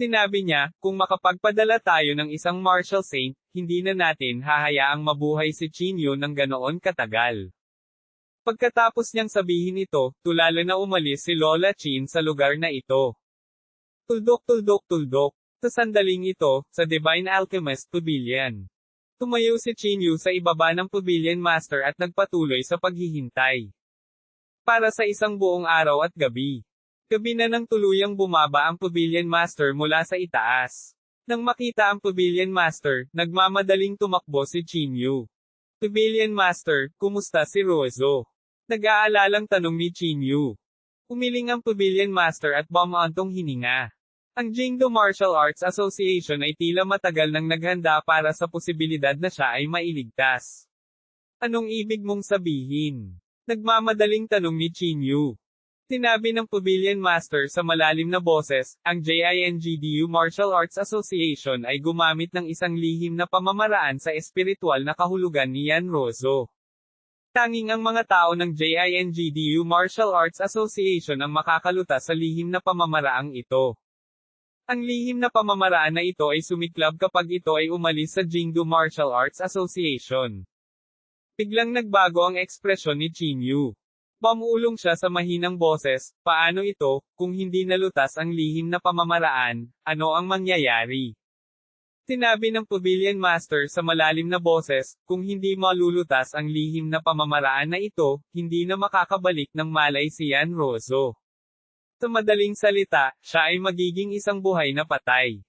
Sinabi niya, kung makapagpadala tayo ng isang martial saint, hindi na natin hahayaang mabuhay si Chinyo ng ganoon katagal. Pagkatapos niyang sabihin ito, tulala na umalis si Lola Chin sa lugar na ito. Tuldok. Sa sandaling ito, sa Divine Alchemist Pavilion. Tumayo si Chinyo sa ibaba ng Pavilion Master at nagpatuloy sa paghihintay. Para sa isang buong araw at gabi. Gabi na nang tuluyang bumaba ang Pavilion Master mula sa itaas. Nang makita ang Pavilion Master, nagmamadaling tumakbo si Chinyo. Pavilion Master, kumusta si Rozo? Nag-aalalang tanong ni Chinyo. Umiling ang Pavilion Master at bumaantong hininga. Ang Jingdo Martial Arts Association ay tila matagal nang naghanda para sa posibilidad na siya ay mailigtas. Anong ibig mong sabihin? Nagmamadaling tanong ni Chinyo. Sinabi ng Pavilion Master sa malalim na boses, ang JINGDU Martial Arts Association ay gumamit ng isang lihim na pamamaraan sa espiritual na kahulugan ni Yan Rozo. Tanging ang mga tao ng JINGDU Martial Arts Association ang makakalutas sa lihim na pamamaraang ito. Ang lihim na pamamaraan na ito ay sumiklab kapag ito ay umalis sa Jingdo Martial Arts Association. Biglang nagbago ang ekspresyon ni Chinyo. Pamulong siya sa mahinang boses, paano ito, kung hindi nalutas ang lihim na pamamaraan, ano ang mangyayari? Sinabi ng Pavilion Master sa malalim na boses, kung hindi malulutas ang lihim na pamamaraan na ito, hindi na makakabalik ng malay si Yan Rozo. Sa madaling salita, siya ay magiging isang buhay na patay.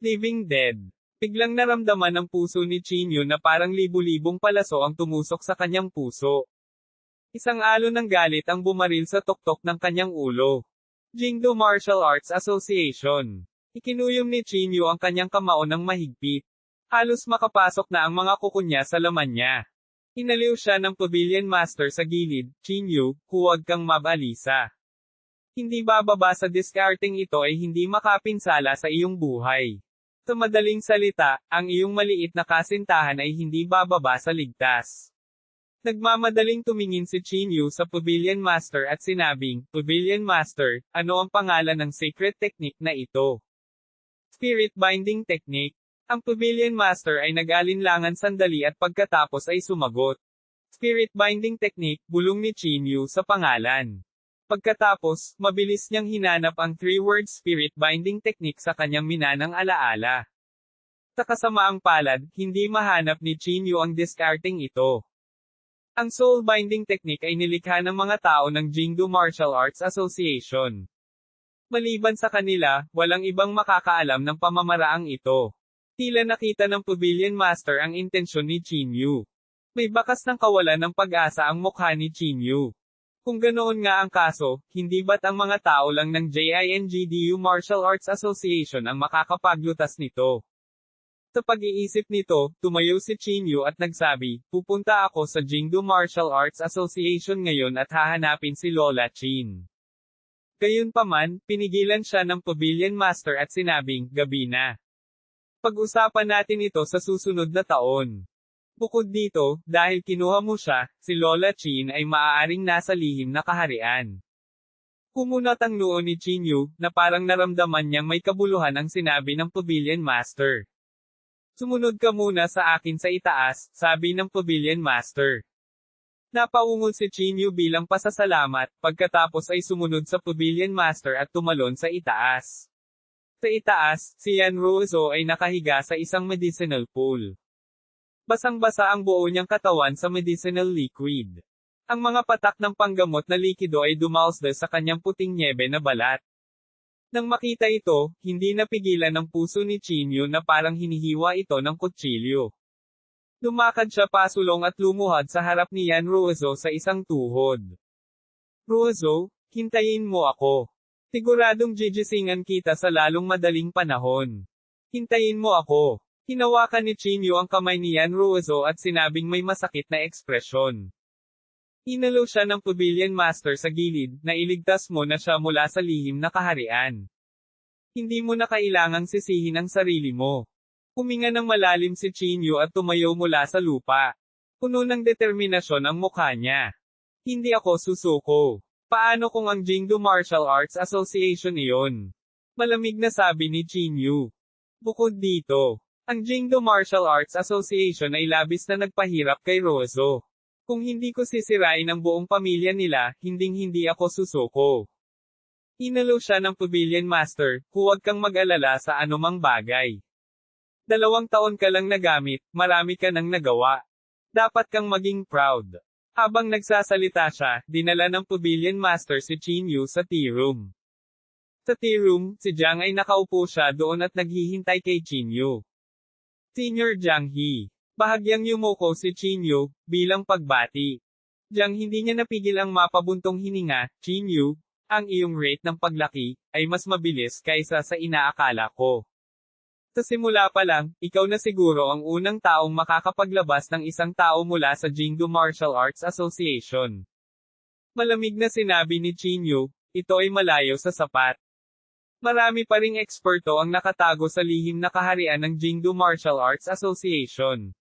Living dead. Biglang naramdaman ng puso ni Chinyo na parang libu-libong palaso ang tumusok sa kanyang puso. Isang alon ng galit ang bumaril sa tuktok ng kanyang ulo. Jingdo Martial Arts Association. Ikinuyom ni Chinyo ang kanyang kamao ng mahigpit. Halos makapasok na ang mga kuko niya sa laman niya. Inaliw siya ng Pavilion Master sa gilid, Chinyo, huwag kang mabalisa. Hindi bababa sa discarding ito ay hindi makapinsala sa iyong buhay. Sa madaling salita, ang iyong maliit na kasintahan ay hindi bababa sa ligtas. Nagmamadaling tumingin si Chinyo sa Pavilion Master at sinabing, Pavilion Master, ano ang pangalan ng secret technique na ito? Spirit Binding Technique. Ang Pavilion Master ay nag-alinlangan sandali at pagkatapos ay sumagot. Spirit Binding Technique, bulong ni Chinyo sa pangalan. Pagkatapos, mabilis niyang hinanap ang 3-word Spirit Binding Technique sa kanyang minanang alaala. Sa kasamaang palad, hindi mahanap ni Chinyo ang discarding ito. Ang Soul Binding Technique ay nilikha ng mga tao ng Jingdo Martial Arts Association. Maliban sa kanila, walang ibang makakaalam ng pamamaraang ito. Tila nakita ng Pavilion Master ang intensyon ni Chinyo. May bakas ng kawalan ng pag-asa ang mukha ni Chinyo. Kung ganoon nga ang kaso, hindi ba't ang mga tao lang ng JINGDU Martial Arts Association ang makakapaglutas nito? Sa pag-iisip nito, tumayo si Chinyo at nagsabi, pupunta ako sa Jingdo Martial Arts Association ngayon at hahanapin si Lola Chin. Gayunpaman, pinigilan siya ng Pavilion Master at sinabing, gabi na. Pag-usapan natin ito sa susunod na taon. Bukod dito, dahil kinuha mo siya, si Lola Chin ay maaaring nasa lihim na kaharian. Kumunat ang noo ni Chinyo, na parang naramdaman niyang may kabuluhan ang sinabi ng Pavilion Master. Sumunod ka muna sa akin sa itaas, sabi ng Pavilion Master. Napaungol si Chinyo bilang pasasalamat, pagkatapos ay sumunod sa Pavilion Master at tumalon sa itaas. Sa itaas, si Yan Rozo ay nakahiga sa isang medicinal pool. Basang-basa ang buo niyang katawan sa medicinal liquid. Ang mga patak ng panggamot na likido ay dumausda sa kanyang puting nyebe na balat. Nang makita ito, hindi napigilan ng puso ni Chinyo na parang hinihiwa ito ng kutsilyo. Lumakad siya pasulong at lumuhad sa harap ni Yan Rozo sa isang tuhod. Rozo, hintayin mo ako. Siguradong gigisingan kita sa lalong madaling panahon. Hintayin mo ako. Hinawakan ni Chinyu ang kamay ni Yan Ruozo at sinabing may masakit na ekspresyon. Inalo siya ng Pavilion Master sa gilid, na iligtas mo na siya mula sa lihim na kaharian. Hindi mo na kailangang sisihin ang sarili mo. Huminga ng malalim si Chinyu at tumayo mula sa lupa. Puno ng determinasyon ang mukha niya. Hindi ako susuko. Paano kung ang Jingdo Martial Arts Association iyon? Malamig na sabi ni Chinyu. Bukod dito, ang Jingdo Martial Arts Association ay labis na nagpahirap kay Rozo. Kung hindi ko sisirain ang buong pamilya nila, hinding-hindi ako susuko. Inalo siya ng Pavilion Master, huwag kang mag-alala sa anumang bagay. 2 taon ka lang nagamit, marami ka nang nagawa. Dapat kang maging proud. Habang nagsasalita siya, dinala ng Pavilion Master si Chinyu sa tea room. Sa tea room, si Jiang ay nakaupo siya doon at naghihintay kay Chinyu. Senior Jiang He. Bahagyang yumuko si Chinyu, bilang pagbati. Jiang hindi niya napigil ang mapabuntong hininga, Chinyu, ang iyong rate ng paglaki, ay mas mabilis kaysa sa inaakala ko. Sa simula pa lang, ikaw na siguro ang unang taong makakapaglabas ng isang tao mula sa Jingdo Martial Arts Association. Malamig na sinabi ni Chinyu, ito ay malayo sa sapat. Marami pa ring eksperto ang nakatago sa lihim na kaharian ng Jingdo Martial Arts Association.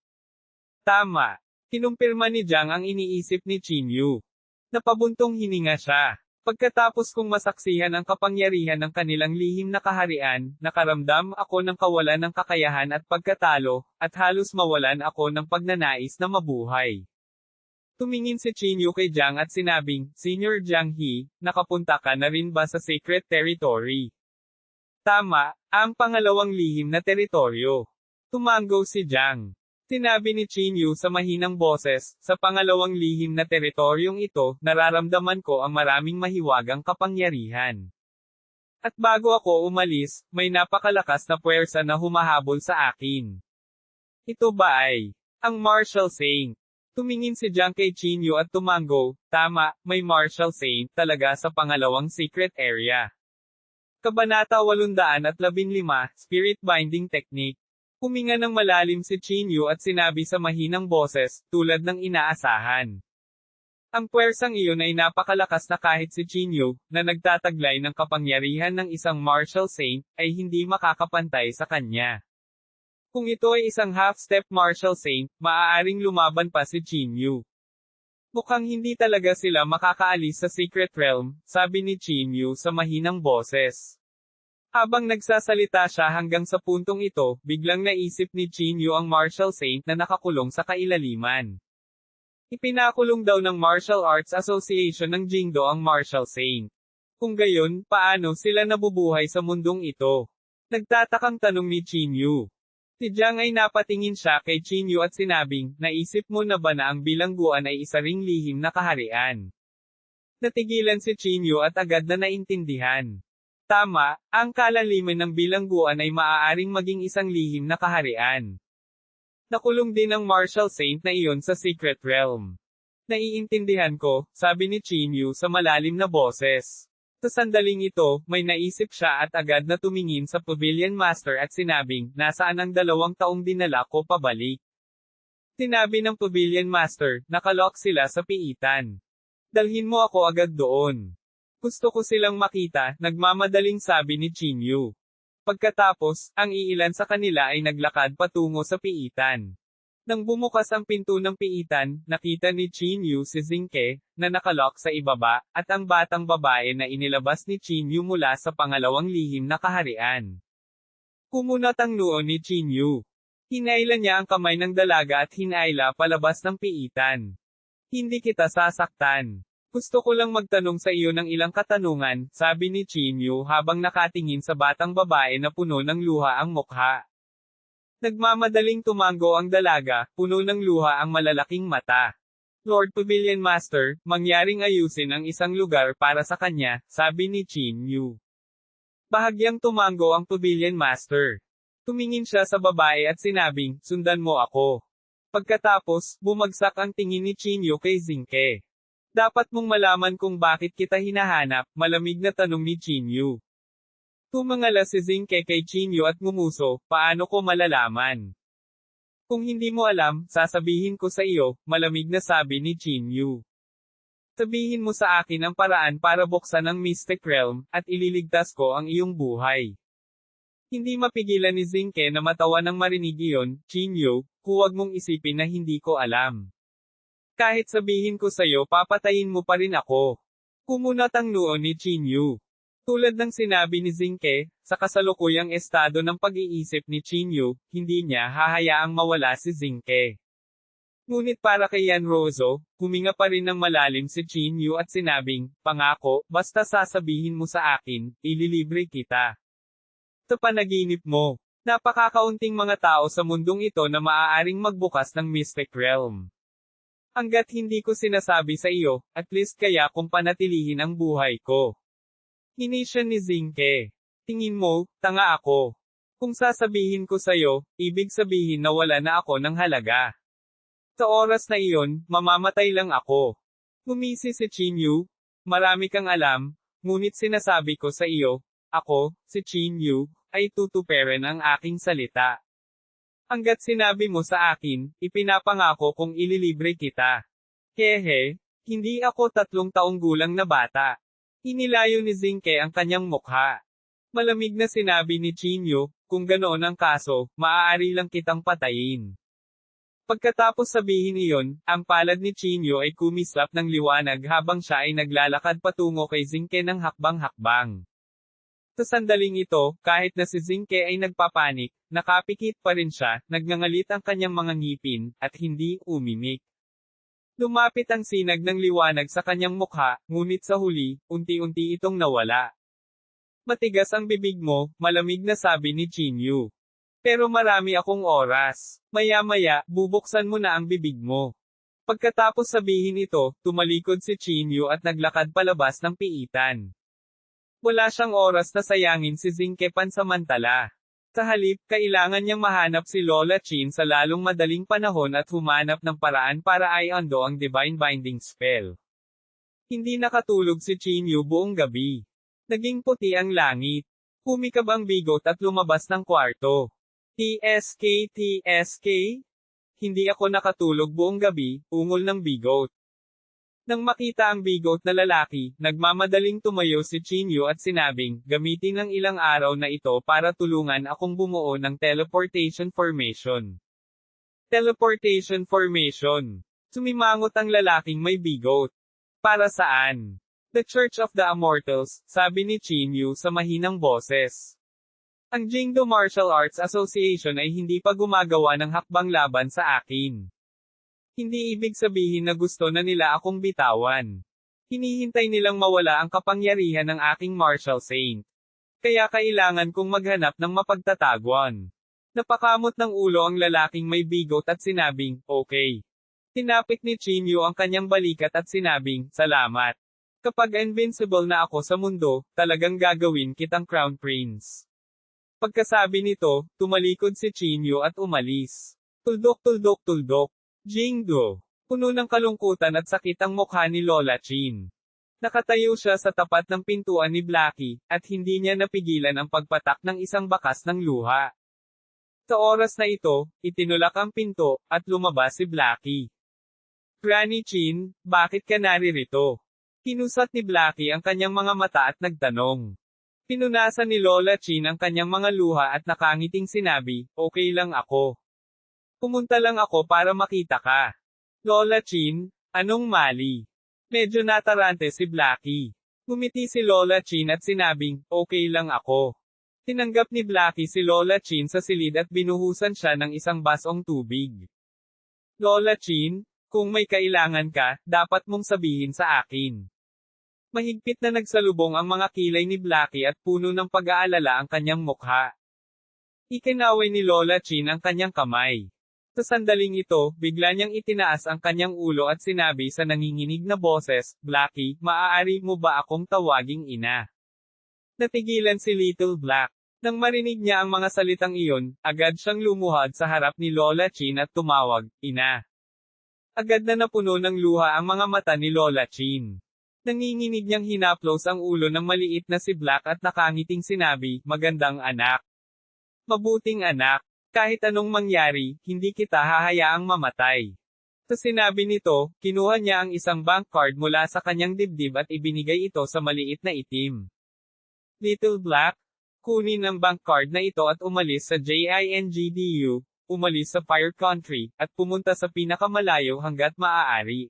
Tama. Kinumpirma ni Jiang ang iniisip ni Chinyu. Napabuntong hininga siya. Pagkatapos kong masaksihan ang kapangyarihan ng kanilang lihim na kaharian, nakaramdam ako ng kawalan ng kakayahan at pagkatalo, at halos mawalan ako ng pagnanais na mabuhay. Tumingin si Chinyu kay Jiang at sinabing, Senior Jiang He, nakapunta ka na rin ba sa Sacred Territory? Tama, ang pangalawang lihim na teritoryo. Tumango si Jiang. Sinabi ni Chinyu sa mahinang boses, sa pangalawang lihim na teritoryong ito, nararamdaman ko ang maraming mahiwagang kapangyarihan. At bago ako umalis, may napakalakas na puwersa na humahabol sa akin. Ito ba ay ang Martial Saint? Tumingin si Jiang kay Chinyu at tumango, tama, may Martial Saint talaga sa pangalawang secret area. Kabanata 815, Spirit Binding Technique. Huminga ng malalim si Chinyu at sinabi sa mahinang boses, tulad ng inaasahan. Ang puwersang iyon ay napakalakas na kahit si Chinyu, na nagtataglay ng kapangyarihan ng isang Martial Saint, ay hindi makakapantay sa kanya. Kung ito ay isang half-step Martial Saint, maaaring lumaban pa si Chinyu. Mukhang hindi talaga sila makakaalis sa Secret Realm, sabi ni Chinyu sa mahinang boses. Habang nagsasalita siya hanggang sa puntong ito, biglang naisip ni Chinyu ang Martial Saint na nakakulong sa kailaliman. Ipinakulong daw ng Martial Arts Association ng Jingdo ang Martial Saint. Kung gayon, paano sila nabubuhay sa mundong ito? Nagtatakang tanong ni Chinyu. Si Jiang ay napatingin siya kay Chinyu at sinabing, naisip mo na ba na ang bilangguan ay isa ring lihim na kaharian? Natigilan si Chinyu at agad na naintindihan. Tama, ang kalaliman ng bilangguan ay maaaring maging isang lihim na kaharian. Nakulong din ang Martial Saint na iyon sa Secret Realm. Naiintindihan ko, sabi ni Chinyu sa malalim na boses. Sa sandaling ito, may naisip siya at agad na tumingin sa Pavilion Master at sinabing, nasaan ang 2 taong dinala ko pabalik? Sinabi ng Pavilion Master, nakalock sila sa piitan. Dalhin mo ako agad doon. Gusto ko silang makita, nagmamadaling sabi ni Chinyu. Pagkatapos, ang iilan sa kanila ay naglakad patungo sa piitan. Nang bumukas ang pinto ng piitan, nakita ni Chinyu si Xingke, na nakalock sa ibaba, at ang batang babae na inilabas ni Chinyu mula sa pangalawang lihim na kaharian. Kumunat ang noo ni Chinyu. Hinayla niya ang kamay ng dalaga at hinayla palabas ng piitan. Hindi kita sasaktan. Gusto ko lang magtanong sa iyo ng ilang katanungan, sabi ni Chinyu habang nakatingin sa batang babae na puno ng luha ang mukha. Nagmamadaling tumango ang dalaga, puno ng luha ang malalaking mata. Lord Pavilion Master, mangyaring ayusin ang isang lugar para sa kanya, sabi ni Chinyu. Bahagyang tumango ang Pavilion Master. Tumingin siya sa babae at sinabing, sundan mo ako. Pagkatapos, bumagsak ang tingin ni Chinyu kay Xingke. Dapat mong malaman kung bakit kita hinahanap, malamig na tanong ni Chinyu. Tumangala si Zinke kay Chinyu at ngumuso, paano ko malalaman? Kung hindi mo alam, sasabihin ko sa iyo, malamig na sabi ni Chinyu. Sabihin mo sa akin ang paraan para buksan ang Mystic Realm, at ililigtas ko ang iyong buhay. Hindi mapigilan ni Zinke na matawa nang marinig iyon, Chinyu, huwag mong isipin na hindi ko alam. Kahit sabihin ko sa'yo papatayin mo pa rin ako. Kumunat ang noo ni Chinyu. Tulad ng sinabi ni Zinke, sa kasalukuyang estado ng pag-iisip ni Chinyu, hindi niya hahayaang mawala si Zinke. Ngunit para kay Yanrozo, huminga pa rin ng malalim si Chinyu at sinabing, pangako, basta sasabihin mo sa akin, ililibre kita. Sa panaginip mo, napakakaunting mga tao sa mundong ito na maaaring magbukas ng Mystic Realm. Hanggat hindi ko sinasabi sa iyo, at least kaya kung panatilihin ang buhay ko. Hinisya ni Zinke. Tingin mo, tanga ako. Kung sasabihin ko sa'yo, ibig sabihin na wala na ako ng halaga. Sa oras na iyon, mamamatay lang ako. Ngumisi si Chinyu. Marami kang alam, ngunit sinasabi ko sa iyo, ako, si Chinyu, ay tutuperin ang aking salita. Hanggat sinabi mo sa akin, ipinapangako kong ililibre kita. Hehe, hindi ako 3 taong gulang na bata. Inilayo ni Zinke ang kanyang mukha. Malamig na sinabi ni Chinyu, kung ganoon ang kaso, maaari lang kitang patayin. Pagkatapos sabihin iyon, ang palad ni Chinyu ay kumislap ng liwanag habang siya ay naglalakad patungo kay Zinke ng hakbang-hakbang. Sa sandaling ito, kahit na si Zinke ay nagpapanik, nakapikit pa rin siya, nagngangalit ang kanyang mga ngipin, at hindi umimik. Lumapit ang sinag ng liwanag sa kanyang mukha, ngunit sa huli, unti-unti itong nawala. Matigas ang bibig mo, malamig na sabi ni Chinyu. Pero marami akong oras. Maya-maya, bubuksan mo na ang bibig mo. Pagkatapos sabihin ito, tumalikod si Chinyu at naglakad palabas ng piitan. Wala siyang oras na sayangin si Zinke pansamantala. Sa halip, kailangan niyang mahanap si Lola Chin sa lalong madaling panahon at humanap ng paraan para i-undo ang Divine Binding Spell. Hindi nakatulog si Chinyu buong gabi. Naging puti ang langit. Humikab ang bigot at lumabas ng kwarto. TSK. Hindi ako nakatulog buong gabi, ungol ng bigot. Nang makita ang bigot na lalaki, nagmamadaling tumayo si Chinyu at sinabing, gamitin ang ilang araw na ito para tulungan akong bumuo ng teleportation formation. Teleportation formation. Sumimangot ang lalaking may bigot. Para saan? The Church of the Immortals, sabi ni Chinyu sa mahinang boses. Ang Jingdo Martial Arts Association ay hindi pa gumagawa ng hakbang laban sa akin. Hindi ibig sabihin na gusto na nila akong bitawan. Hinihintay nilang mawala ang kapangyarihan ng aking martial saint. Kaya kailangan kong maghanap ng mapagtatagwan. Napakamot ng ulo ang lalaking may bigot at sinabing, okay. Tinapik ni Chinyu ang kanyang balikat at sinabing, salamat. Kapag invincible na ako sa mundo, talagang gagawin kitang Crown Prince. Pagkasabi nito, tumalikod si Chinyu at umalis. Tuldok. Jingdo. Puno ng kalungkutan at sakit ang mukha ni Lola Chin. Nakatayo siya sa tapat ng pintuan ni Blackie, at hindi niya napigilan ang pagpatak ng isang bakas ng luha. Sa oras na ito, itinulak ang pinto, at lumabas si Blackie. Granny Chin, bakit ka naririto? Kinusat ni Blackie ang kanyang mga mata at nagtanong. Pinunasan ni Lola Chin ang kanyang mga luha at nakangiting sinabi, okay lang ako. Pumunta lang ako para makita ka. Lola Chin, anong mali? Medyo natarante si Blackie. Ngumiti si Lola Chin at sinabing, okay lang ako. Tinanggap ni Blackie si Lola Chin sa silid at binuhusan siya ng isang basong tubig. Lola Chin, kung may kailangan ka, dapat mong sabihin sa akin. Mahigpit na nagsalubong ang mga kilay ni Blackie at puno ng pag-aalala ang kanyang mukha. Ikinaway ni Lola Chin ang kanyang kamay. Sa sandaling ito, bigla niyang itinaas ang kanyang ulo at sinabi sa nanginginig na boses, Blackie, maaari mo ba akong tawaging ina? Natigilan si Little Black. Nang marinig niya ang mga salitang iyon, agad siyang lumuhad sa harap ni Lola Chin at tumawag, ina. Agad na napuno ng luha ang mga mata ni Lola Chin. Nanginginig niyang hinaplos ang ulo ng maliit na si Black at nakangiting sinabi, "Magandang anak. Mabuting anak. Kahit anong mangyari, hindi kita hahayaang mamatay." Sa sinabi nito, kinuha niya ang isang bank card mula sa kanyang dibdib at ibinigay ito sa maliit na itim. "Little Black, kunin ang bank card na ito at umalis sa JINGDU, umalis sa Fire Country, at pumunta sa pinakamalayo hanggat maaari."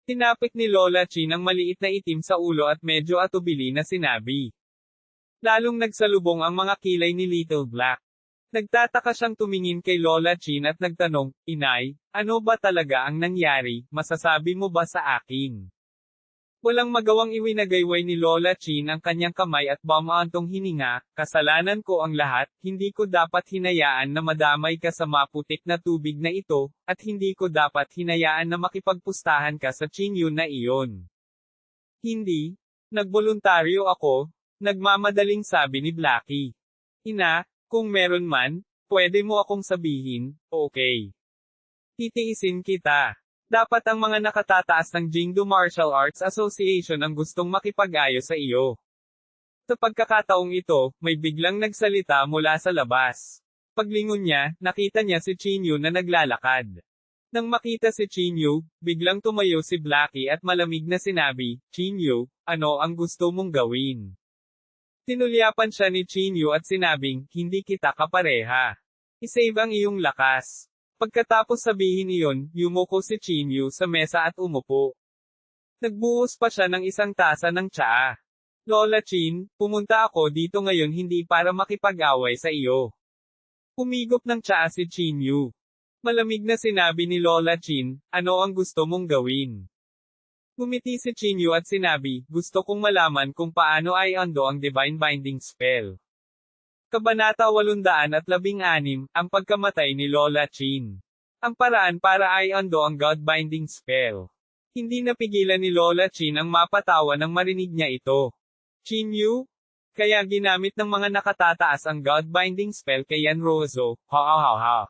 Tinapik ni Lola Chin ang maliit na itim sa ulo at medyo atubili na sinabi. Lalong nagsalubong ang mga kilay ni Little Black. Nagtataka siyang tumingin kay Lola Chin at nagtanong, "Inay, ano ba talaga ang nangyari, masasabi mo ba sa akin?" Walang magawang iwinagayway ni Lola Chin ang kanyang kamay at bumaantong hininga, "Kasalanan ko ang lahat, hindi ko dapat hinayaan na madamay ka sa maputik na tubig na ito, at hindi ko dapat hinayaan na makipagpustahan ka sa Chinyu na iyon. Hindi. Nagboluntaryo ako," nagmamadaling sabi ni Blackie. "Ina, kung meron man, pwede mo akong sabihin, okay. Titiisin kita. Dapat ang mga nakatataas ng Jingdo Martial Arts Association ang gustong makipag-ayos sa iyo." Sa pagkakataong ito, may biglang nagsalita mula sa labas. Paglingon niya, nakita niya si Chinyu na naglalakad. Nang makita si Chinyu, biglang tumayo si Blackie at malamig na sinabi, "Chinyu, ano ang gusto mong gawin?" Tinulyapan siya ni Chinyu at sinabing, "Hindi kita kapareha. I-save ang iyong lakas." Pagkatapos sabihin iyon, yumuko si Chinyu sa mesa at umupo. Nagbuhos pa siya ng isang tasa ng tsaa. "Lola Chin, pumunta ako dito ngayon hindi para makipag-away sa iyo." Umigop ng tsaa si Chinyu. Malamig na sinabi ni Lola Chin, "Ano ang gusto mong gawin?" Ngumiti si Chinyu at sinabi, "Gusto kong malaman kung paano ay ando ang Divine Binding Spell." Kabanata 816, ang pagkamatay ni Lola Chin. Ang paraan para ay ando ang God Binding Spell. Hindi napigilan ni Lola Chin ang mapatawa nang marinig niya ito. "Chinyu? Kaya ginamit ng mga nakatataas ang God Binding Spell kay Yanrozo, ha ha ha ha.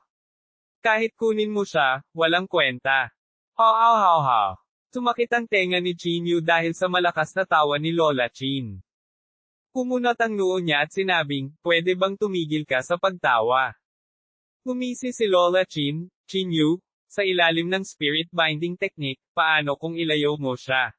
Kahit kunin mo siya, walang kwenta. Ha ha ha ha." Sumakit ang tenga ni Chinyu dahil sa malakas na tawa ni Lola Chin. Kumunat ang noo niya at sinabing, "Pwede bang tumigil ka sa pagtawa?" Ngumisi si Lola Chin, "Chinyu, sa ilalim ng spirit binding technique, paano kung ilayo mo siya?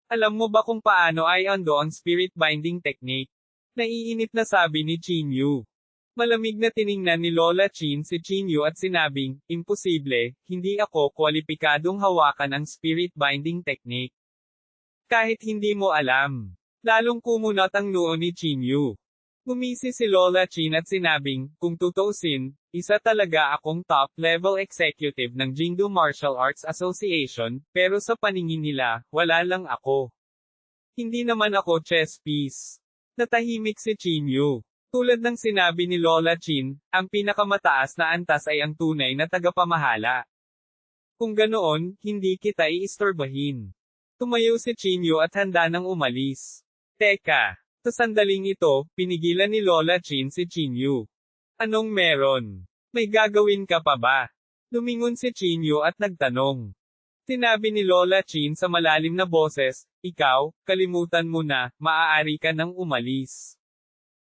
Alam mo ba kung paano ay ando ang spirit binding technique?" Naiinip na sabi ni Chinyu. Malamig na tiningnan ni Lola Chin si Chinyu at sinabing, "Imposible, hindi ako kwalipikadong hawakan ang spirit binding technique. Kahit hindi mo alam." Lalong kumunat ang noo ni Chinyu. Ngumisi si Lola Chin at sinabing, "Kung tutuusin, isa talaga akong top-level executive ng Jingdo Martial Arts Association, pero sa paningin nila, wala lang ako. Hindi naman ako chess piece." Natahimik si Chinyu. Tulad ng sinabi ni Lola Chin, ang pinakamataas na antas ay ang tunay na tagapamahala. Kung ganoon, hindi kita iistorbahin. Tumayo si Chinyu at handa nang umalis. Teka. Sa sandaling ito, pinigilan ni Lola Chin si Chinyu. "Anong meron? May gagawin ka pa ba?" Lumingon si Chinyu at nagtanong. Sinabi ni Lola Chin sa malalim na boses, "Ikaw, kalimutan mo na, maaari ka nang umalis."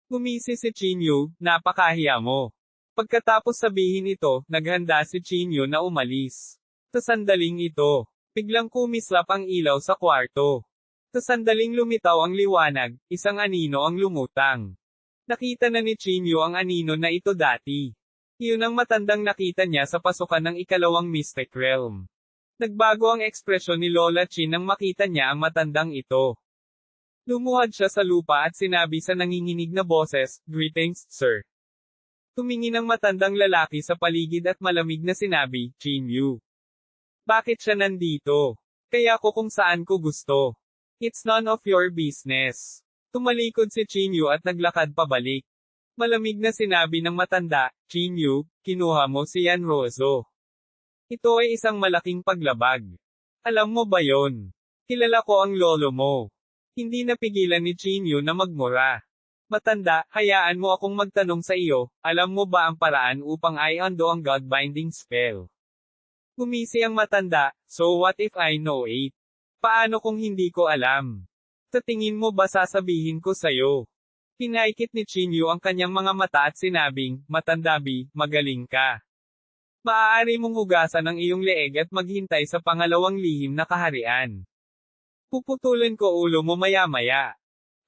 Ngumisi si Chinyu, "Napakahiya mo." Pagkatapos sabihin ito, naghanda si Chinyu na umalis. Sa sandaling ito, biglang kumislap ang ilaw sa kwarto. Sa sandaling lumitaw ang liwanag, isang anino ang lumutang. Nakita na ni Chinyu ang anino na ito dati. Iyon ang matandang nakita niya sa pasukan ng ikalawang Mystic Realm. Nagbago ang ekspresyon ni Lola Chin nang makita niya ang matandang ito. Lumuhad siya sa lupa at sinabi sa nanginginig na boses, "Greetings, sir." Tumingin ang matandang lalaki sa paligid at malamig na sinabi, "Chinyu. Bakit siya nandito? Kaya ko kung saan ko gusto. It's none of your business." Tumalikod si Chinyu at naglakad pabalik. Malamig na sinabi ng matanda, "Chinyu, kinuha mo si Yanrozo. Ito ay isang malaking paglabag. Alam mo ba yon? Kilala ko ang lolo mo." Hindi napigilan ni Chinyu na magmura. "Matanda, hayaan mo akong magtanong sa iyo, alam mo ba ang paraan upang i-undo ang God-binding spell?" Ngumisi ang matanda, so what if I know it? Paano kung hindi ko alam? Sa tingin mo ba sasabihin ko sa'yo? Pinaikit ni Chinyu ang kanyang mga mata at sinabing, Matandabi, magaling ka. Maaari mong hugasan ang iyong leeg at maghintay sa pangalawang lihim na kaharian. Puputulin ko ulo mo maya-maya.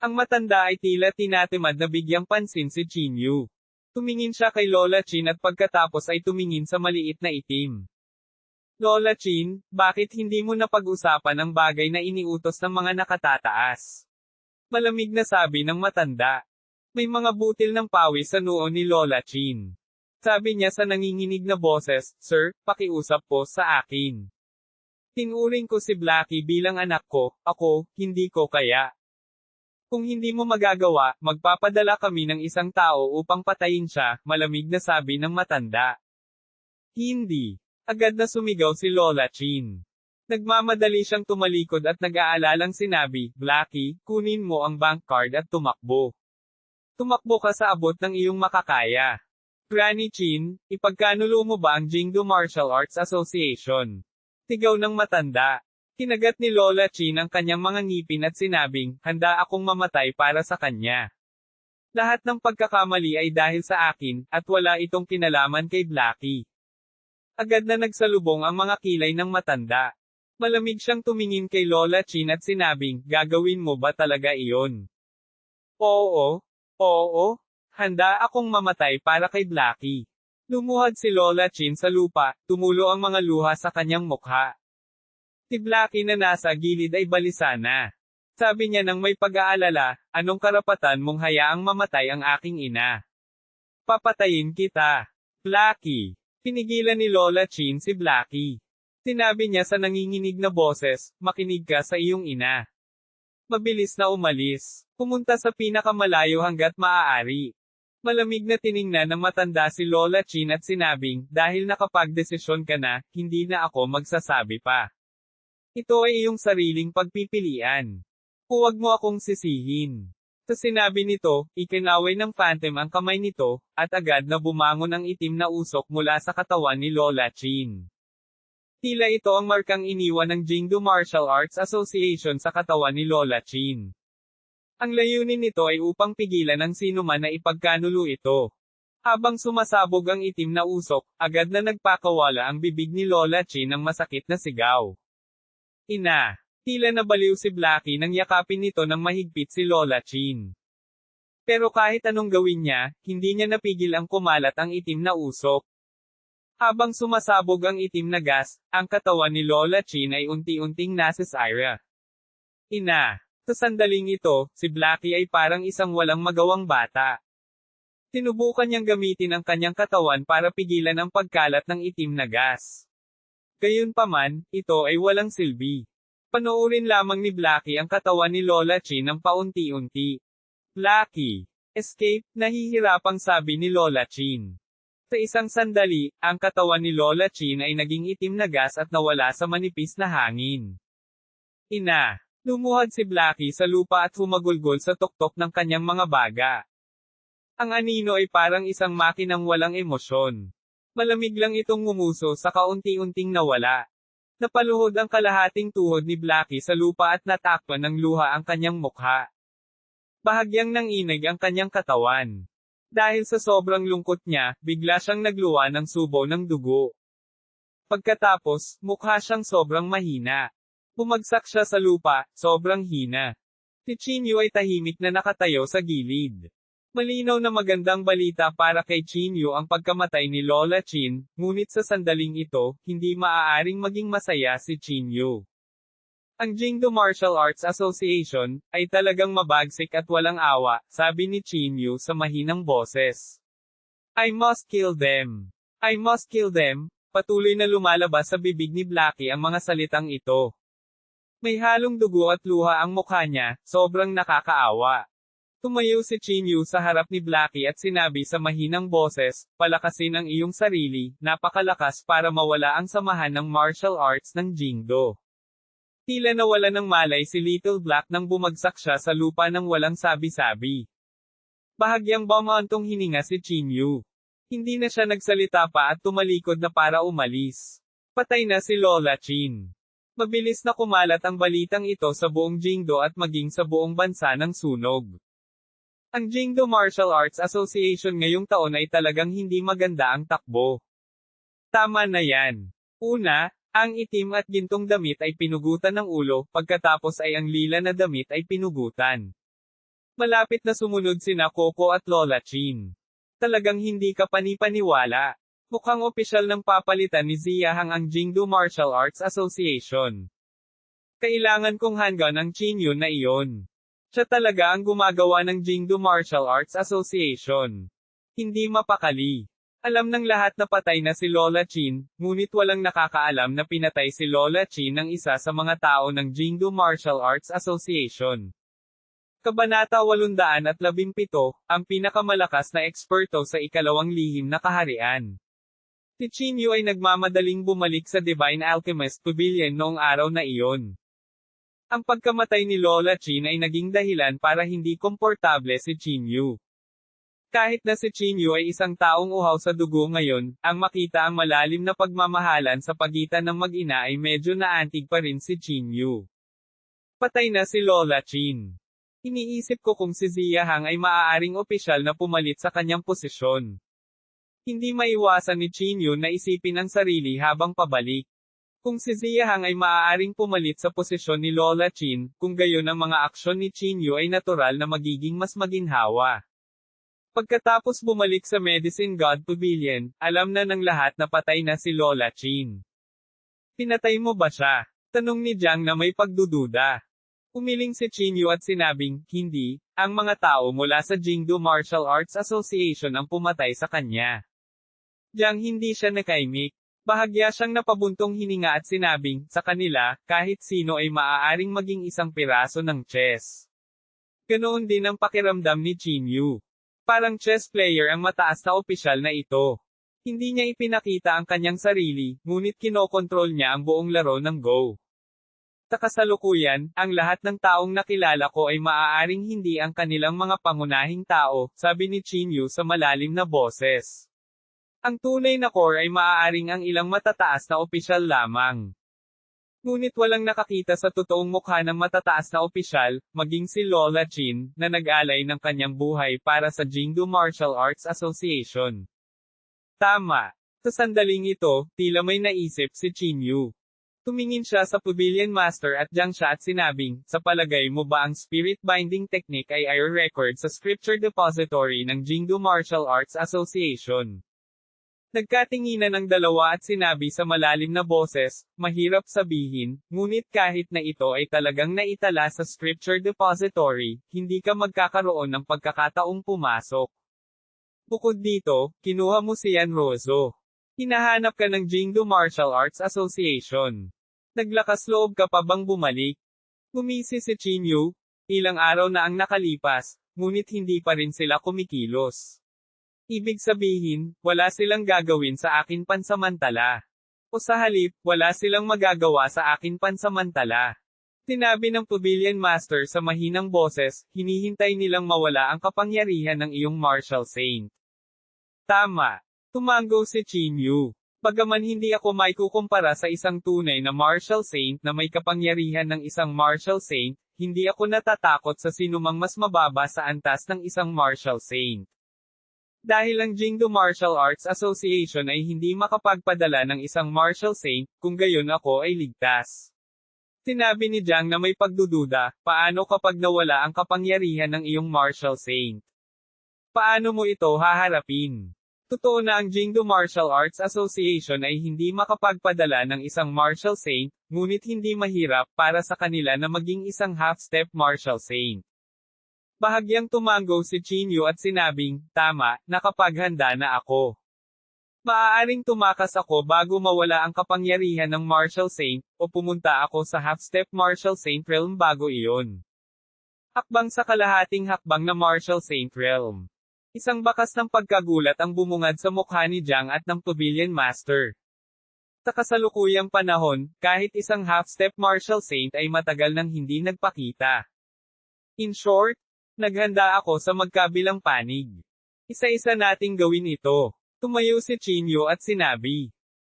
Ang matanda ay tila tinatimad na bigyang pansin si Chinyu. Tumingin siya kay Lola Chin at pagkatapos ay tumingin sa maliit na itim. Lola Chin, bakit hindi mo napag-usapan ang bagay na iniutos ng mga nakatataas? Malamig na sabi ng matanda. May mga butil ng pawis sa noo ni Lola Chin. Sabi niya sa nanginginig na boses, Sir, pakiusap po sa akin. Tinuring ko si Blackie bilang anak ko, ako, hindi ko kaya. Kung hindi mo magagawa, magpapadala kami ng isang tao upang patayin siya, malamig na sabi ng matanda. Hindi. Agad na sumigaw si Lola Chin. Nagmamadali siyang tumalikod at nag-aalalang sinabi, Blackie, kunin mo ang bank card at tumakbo. Tumakbo ka sa abot ng iyong makakaya. Granny Chin, ipagkanulo mo ba ang Jingdo Martial Arts Association? Tigaw ng matanda. Kinagat ni Lola Chin ang kanyang mga ngipin at sinabing, handa akong mamatay para sa kanya. Lahat ng pagkakamali ay dahil sa akin, at wala itong kinalaman kay Blackie. Agad na nagsalubong ang mga kilay ng matanda. Malamig siyang tumingin kay Lola Chin at sinabing, gagawin mo ba talaga iyon? Oo. Oo. Handa akong mamatay para kay Blackie. Lumuhad si Lola Chin sa lupa, tumulo ang mga luha sa kanyang mukha. Si Blackie na nasa gilid ay balisa na. Sabi niya nang may pag-aalala, anong karapatan mong hayaang mamatay ang aking ina? Papatayin kita. Blackie. Pinigilan ni Lola Chin si Blackie. Sinabi niya sa nanginginig na boses, makinig ka sa iyong ina. Mabilis na umalis. Pumunta sa pinakamalayo hanggat maaari. Malamig na tiningnan ng matanda si Lola Chin at sinabing, dahil nakapagdesisyon ka na, hindi na ako magsasabi pa. Ito ay iyong sariling pagpipilian. Huwag mo akong sisihin. Sa sinabi nito, ikinaway ng phantom ang kamay nito, at agad na bumangon ang itim na usok mula sa katawan ni Lola Chin. Tila ito ang markang iniwan ng Jingdo Martial Arts Association sa katawan ni Lola Chin. Ang layunin nito ay upang pigilan ang sinuman na ipagkanulo ito. Habang sumasabog ang itim na usok, agad na nagpakawala ang bibig ni Lola Chin ng masakit na sigaw. Ina! Tila nabaliw si Blackie nang yakapin nito ng mahigpit si Lola Chin. Pero kahit anong gawin niya, hindi niya napigil ang kumalat ang itim na usok. Habang sumasabog ang itim na gas, ang katawan ni Lola Chin ay unti-unting nasisira. Ina! Sa sandaling ito, si Blackie ay parang isang walang magawang bata. Sinubukan niyang gamitin ang kanyang katawan para pigilan ang pagkalat ng itim na gas. Gayunpaman, ito ay walang silbi. Panoorin lamang ni Blackie ang katawan ni Lola Chin ng paunti-unti. Blackie! Escape, nahihirapang sabi ni Lola Chin. Sa isang sandali, ang katawan ni Lola Chin ay naging itim na gas at nawala sa manipis na hangin. Ina! Lumuhad si Blackie sa lupa at humagulgol sa tuktok ng kanyang mga baga. Ang anino ay parang isang makinang walang emosyon. Malamig lang itong ngumuso sa kaunti-unting nawala. Napaluhod ang kalahating tuhod ni Blackie sa lupa at natakpan ng luha ang kanyang mukha. Bahagyang nanginig ang kanyang katawan. Dahil sa sobrang lungkot niya, bigla siyang nagluwa ng subo ng dugo. Pagkatapos, mukha siyang sobrang mahina. Bumagsak siya sa lupa, sobrang hina. Si Chinyu ay tahimik na nakatayo sa gilid. Malinaw na magandang balita para kay Chinyu ang pagkamatay ni Lola Chin, ngunit sa sandaling ito, hindi maaaring maging masaya si Chinyu. Ang Jingdo Martial Arts Association, ay talagang mabagsik at walang awa, sabi ni Chinyu sa mahinang boses. I must kill them. I must kill them. Patuloy na lumalabas sa bibig ni Blackie ang mga salitang ito. May halong dugo at luha ang mukha niya, sobrang nakakaawa. Tumayo si Chinyu sa harap ni Blackie at sinabi sa mahinang boses, palakasin ang iyong sarili, napakalakas para mawala ang samahan ng martial arts ng Jingdo. Tila nawala ng malay si Little Black nang bumagsak siya sa lupa ng walang sabi-sabi. Bahagyang bumantong hininga si Chinyu. Hindi na siya nagsalita pa at tumalikod na para umalis. Patay na si Lola Chin. Mabilis na kumalat ang balitang ito sa buong Jingdo at maging sa buong bansa ng sunog. Ang Jingdo Martial Arts Association ngayong taon ay talagang hindi maganda ang takbo. Tama na yan. Una, ang itim at gintong damit ay pinugutan ng ulo, pagkatapos ay ang lila na damit ay pinugutan. Malapit na sumunod sina Coco at Lola Chin. Talagang hindi ka panipaniwala. Mukhang opisyal ng papalitan ni Zia Hang ang Jingdo Martial Arts Association. Kailangan kong hanggan ang Chin Yun na iyon. Siya talaga ang gumagawa ng Jingdo Martial Arts Association. Hindi mapakali. Alam ng lahat na patay na si Lola Chin, ngunit walang nakakaalam na pinatay si Lola Chin ng isa sa mga tao ng Jingdo Martial Arts Association. Kabanata 817, ang pinakamalakas na eksperto sa ikalawang lihim na kaharian. Si Chin Yu ay nagmamadaling bumalik sa Divine Alchemist Pavilion noong araw na iyon. Ang pagkamatay ni Lola Chin ay naging dahilan para hindi komportable si Chin Yu. Kahit na si Chin Yu ay isang taong uhaw sa dugo ngayon, ang makita ang malalim na pagmamahalan sa pagitan ng mag-ina ay medyo naantig pa rin si Chin Yu. Patay na si Lola Chin. Iniisip ko kung si Zia Hang ay maaaring opisyal na pumalit sa kanyang posisyon. Hindi maiwasan ni Chin Yu na isipin ang sarili habang pabalik. Kung si Zia Hang ay maaaring pumalit sa posisyon ni Lola Chin, kung gayon ang mga aksyon ni Chin Yu ay natural na magiging mas maginhawa. Pagkatapos bumalik sa Medicine God Pavilion, alam na ng lahat na patay na si Lola Chin. Pinatay mo ba siya? Tanong ni Jiang na may pagdududa. Umiling si Chin Yu at sinabing, hindi, ang mga tao mula sa Jingdo Martial Arts Association ang pumatay sa kanya. Jiang hindi siya nakaimik. Bahagya siyang napabuntong hininga at sinabing, sa kanila, kahit sino ay maaaring maging isang piraso ng chess. Ganoon din ang pakiramdam ni Chin Yu. Parang chess player ang mataas na opisyal na ito. Hindi niya ipinakita ang kanyang sarili, ngunit kinokontrol niya ang buong laro ng Go. Sa kasalukuyan, ang lahat ng taong nakilala ko ay maaaring hindi ang kanilang mga pangunahing tao, sabi ni Chin Yu sa malalim na boses. Ang tunay na core ay maaaring ang ilang matataas na opisyal lamang. Ngunit walang nakakita sa totoong mukha ng matataas na opisyal, maging si Lola Chin, na nag-alay ng kanyang buhay para sa Jingdo Martial Arts Association. Tama. Sa sandaling ito, tila may naisip si Chin Yu. Tumingin siya sa Pavilion Master at Jiang siya at sinabing, sa palagay mo ba ang spirit binding technique ay record sa Scripture Depository ng Jingdo Martial Arts Association? Nagkatinginan ang dalawa at sinabi sa malalim na boses, mahirap sabihin, ngunit kahit na ito ay talagang naitala sa Scripture Depository, hindi ka magkakaroon ng pagkakataong pumasok. Bukod dito, kinuha mo si Yan Rozo. Hinahanap ka ng Jingdo Martial Arts Association. Naglakas loob ka pa bang bumalik? Gumisi si Chin Yu. Ilang araw na ang nakalipas, ngunit hindi pa rin sila kumikilos. Ibig sabihin, wala silang gagawin sa akin pansamantala. O sa halip, wala silang magagawa sa akin pansamantala. Sinabi ng Pavilion Master sa mahinang boses, hinihintay nilang mawala ang kapangyarihan ng iyong Martial Saint. Tama. Tumango si Chin Yu. Bagaman hindi ako maikukumpara sa isang tunay na Martial Saint na may kapangyarihan ng isang Martial Saint, hindi ako natatakot sa sinumang mas mababa sa antas ng isang Martial Saint. Dahil ang Jingdo Martial Arts Association ay hindi makapagpadala ng isang Martial Saint, kung gayon ako ay ligtas. Sinabi ni Jiang na may pagdududa, paano kapag nawala ang kapangyarihan ng iyong Martial Saint? Paano mo ito haharapin? Totoo na ang Jingdo Martial Arts Association ay hindi makapagpadala ng isang Martial Saint, ngunit hindi mahirap para sa kanila na maging isang half-step Martial Saint. Bahagyang tumango si Chin Yu at sinabing, tama, nakapaghanda na ako. Maaaring tumakas ako bago mawala ang kapangyarihan ng Martial Saint, o pumunta ako sa half-step Martial Saint Realm bago iyon. Hakbang sa kalahating hakbang na Martial Saint Realm. Isang bakas ng pagkagulat ang bumungad sa mukha ni Jiang at ng Pavilion Master. Sa kasalukuyang panahon, kahit isang half-step Martial Saint ay matagal nang hindi nagpakita. In short, naghanda ako sa magkabilang panig. Isa-isa nating gawin ito. Tumayo si Chin Yu at sinabi.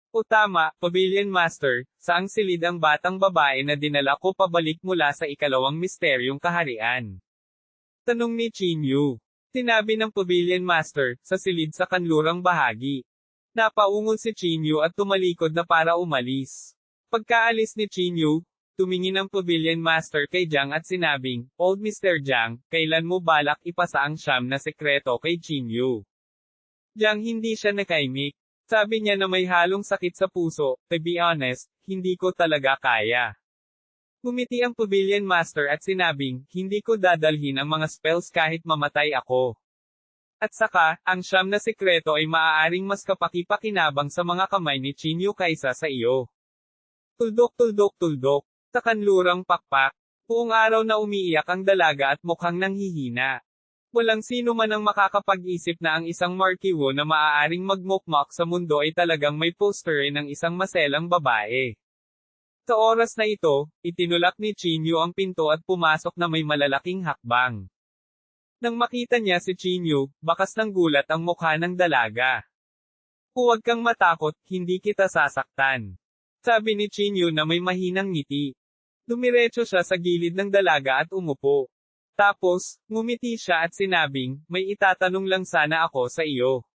O tama, Pavilion Master, saang silid ang batang babae na dinala ko pabalik mula sa ikalawang misteryong kaharian? Tanong ni Chinyu. Tinabi ng Pavilion Master, sa silid sa kanlurang bahagi. Napaungol si Chinyu at tumalikod na para umalis. Pagkaalis ni Chinyu, tumingin ang Pavilion Master kay Jiang at sinabing, Old Mr. Jiang, kailan mo balak ipasa ang siyam na sekreto kay Chinyu? Jiang hindi siya nakaimik. Sabi niya na may halong sakit sa puso, to be honest, hindi ko talaga kaya. Ngumiti ang Pavilion Master at sinabing, hindi ko dadalhin ang mga spells kahit mamatay ako. At saka, ang siyam na sekreto ay maaaring mas kapaki-pakinabang sa mga kamay ni Chinyu kaysa sa iyo. Tuldok tuldok tuldok, sa kanlurang pakpak, buong araw na umiiyak ang dalaga at mukhang nanghihina. Walang sino man ang makakapag-isip na ang isang markiwo na maaaring magmukmak sa mundo ay talagang may poster ng isang maselang babae. Sa oras na ito, itinulak ni Chinyu ang pinto at pumasok na may malalaking hakbang. Nang makita niya si Chinyu, bakas ng gulat ang mukha ng dalaga. Huwag kang matakot, hindi kita sasaktan. Sabi ni Chinyu na may mahinang ngiti. Dumiretso siya sa gilid ng dalaga at umupo. Tapos, ngumiti siya at sinabing, may itatanong lang sana ako sa iyo.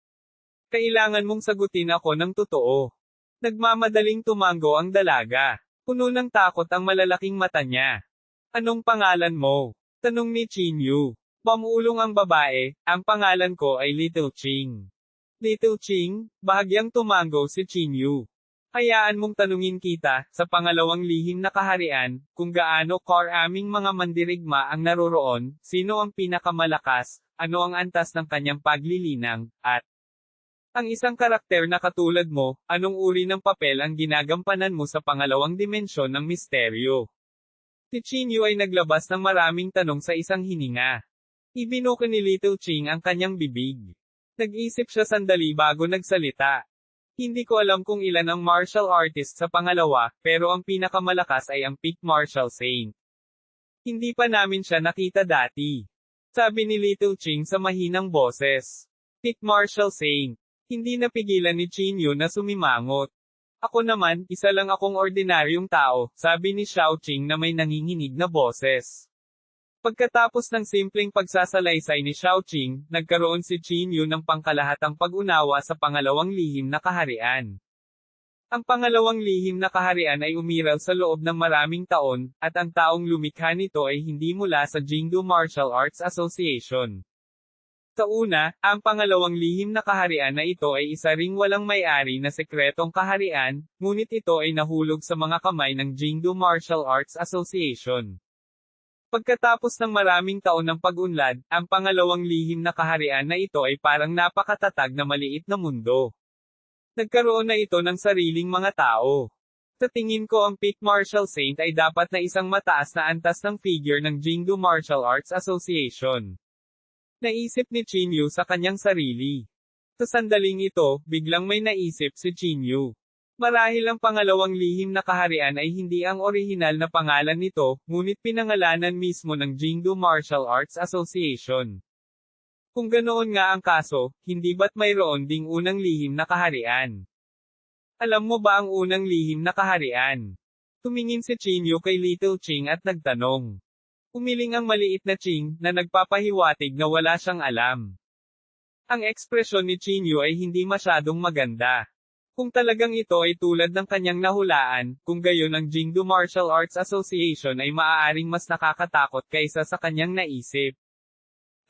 Kailangan mong sagutin ako ng totoo. Nagmamadaling tumango ang dalaga. Puno ng takot ang malalaking mata niya. Anong pangalan mo? Tanong ni Chinyu. Pamulong ang babae, ang pangalan ko ay Little Ching. Little Ching, bahagyang tumango si Chinyu. Hayaan mong tanungin kita, sa pangalawang lihim na kaharian, kung gaano aming mga mandirigma ang naroroon, sino ang pinakamalakas, ano ang antas ng kanyang paglilinang, at ang isang karakter na katulad mo, anong uri ng papel ang ginagampanan mo sa pangalawang dimensyon ng misteryo? Si Chinyu ay naglabas ng maraming tanong sa isang hininga. Ibinuko ni Little Ching ang kanyang bibig. Nag-isip siya sandali bago nagsalita. Hindi ko alam kung ilan ang martial artist sa pangalawa, pero ang pinakamalakas ay ang Peak Martial Saint. Hindi pa namin siya nakita dati. Sabi ni Little Ching sa mahinang boses. Peak Martial Saint. Hindi napigilan ni Chinyu na sumimangot. Ako naman, isa lang akong ordinaryong tao, sabi ni Xiao Qing na may nanginginig na boses. Pagkatapos ng simpleng pagsasalaysay ni Xiao Qing, nagkaroon si Chinyu ng pangkalahatang pag-unawa sa pangalawang lihim na kaharian. Ang pangalawang lihim na kaharian ay umiral sa loob ng maraming taon, at ang taong lumikha nito ay hindi mula sa Jingdu Martial Arts Association. Sa una, ang pangalawang lihim na kaharian na ito ay isa ring walang may-ari na sekretong kaharian, ngunit ito ay nahulog sa mga kamay ng Jingdu Martial Arts Association. Pagkatapos ng maraming taon ng pag-unlad, ang pangalawang lihim na kaharian na ito ay parang napakatatag na maliit na mundo. Nagkaroon na ito ng sariling mga tao. Sa tingin ko ang Peak Martial Saint ay dapat na isang mataas na antas ng figure ng Jingdu Martial Arts Association. Naisip ni Chinyu sa kanyang sarili. Sa sandaling ito, biglang may naisip si Chinyu. Marahil ang pangalawang lihim na kaharian ay hindi ang orihinal na pangalan nito, ngunit pinangalanan mismo ng Jingdu Martial Arts Association. Kung ganoon nga ang kaso, hindi ba't mayroon ding unang lihim na kaharian? Alam mo ba ang unang lihim na kaharian? Tumingin si Chinyu kay Little Ching at nagtanong. Umiling ang maliit na Ching, na nagpapahiwatig na wala siyang alam. Ang ekspresyon ni Chinyu ay hindi masyadong maganda. Kung talagang ito ay tulad ng kanyang nahulaan, kung gayon ang Jingdu Martial Arts Association ay maaaring mas nakakatakot kaysa sa kanyang naisip.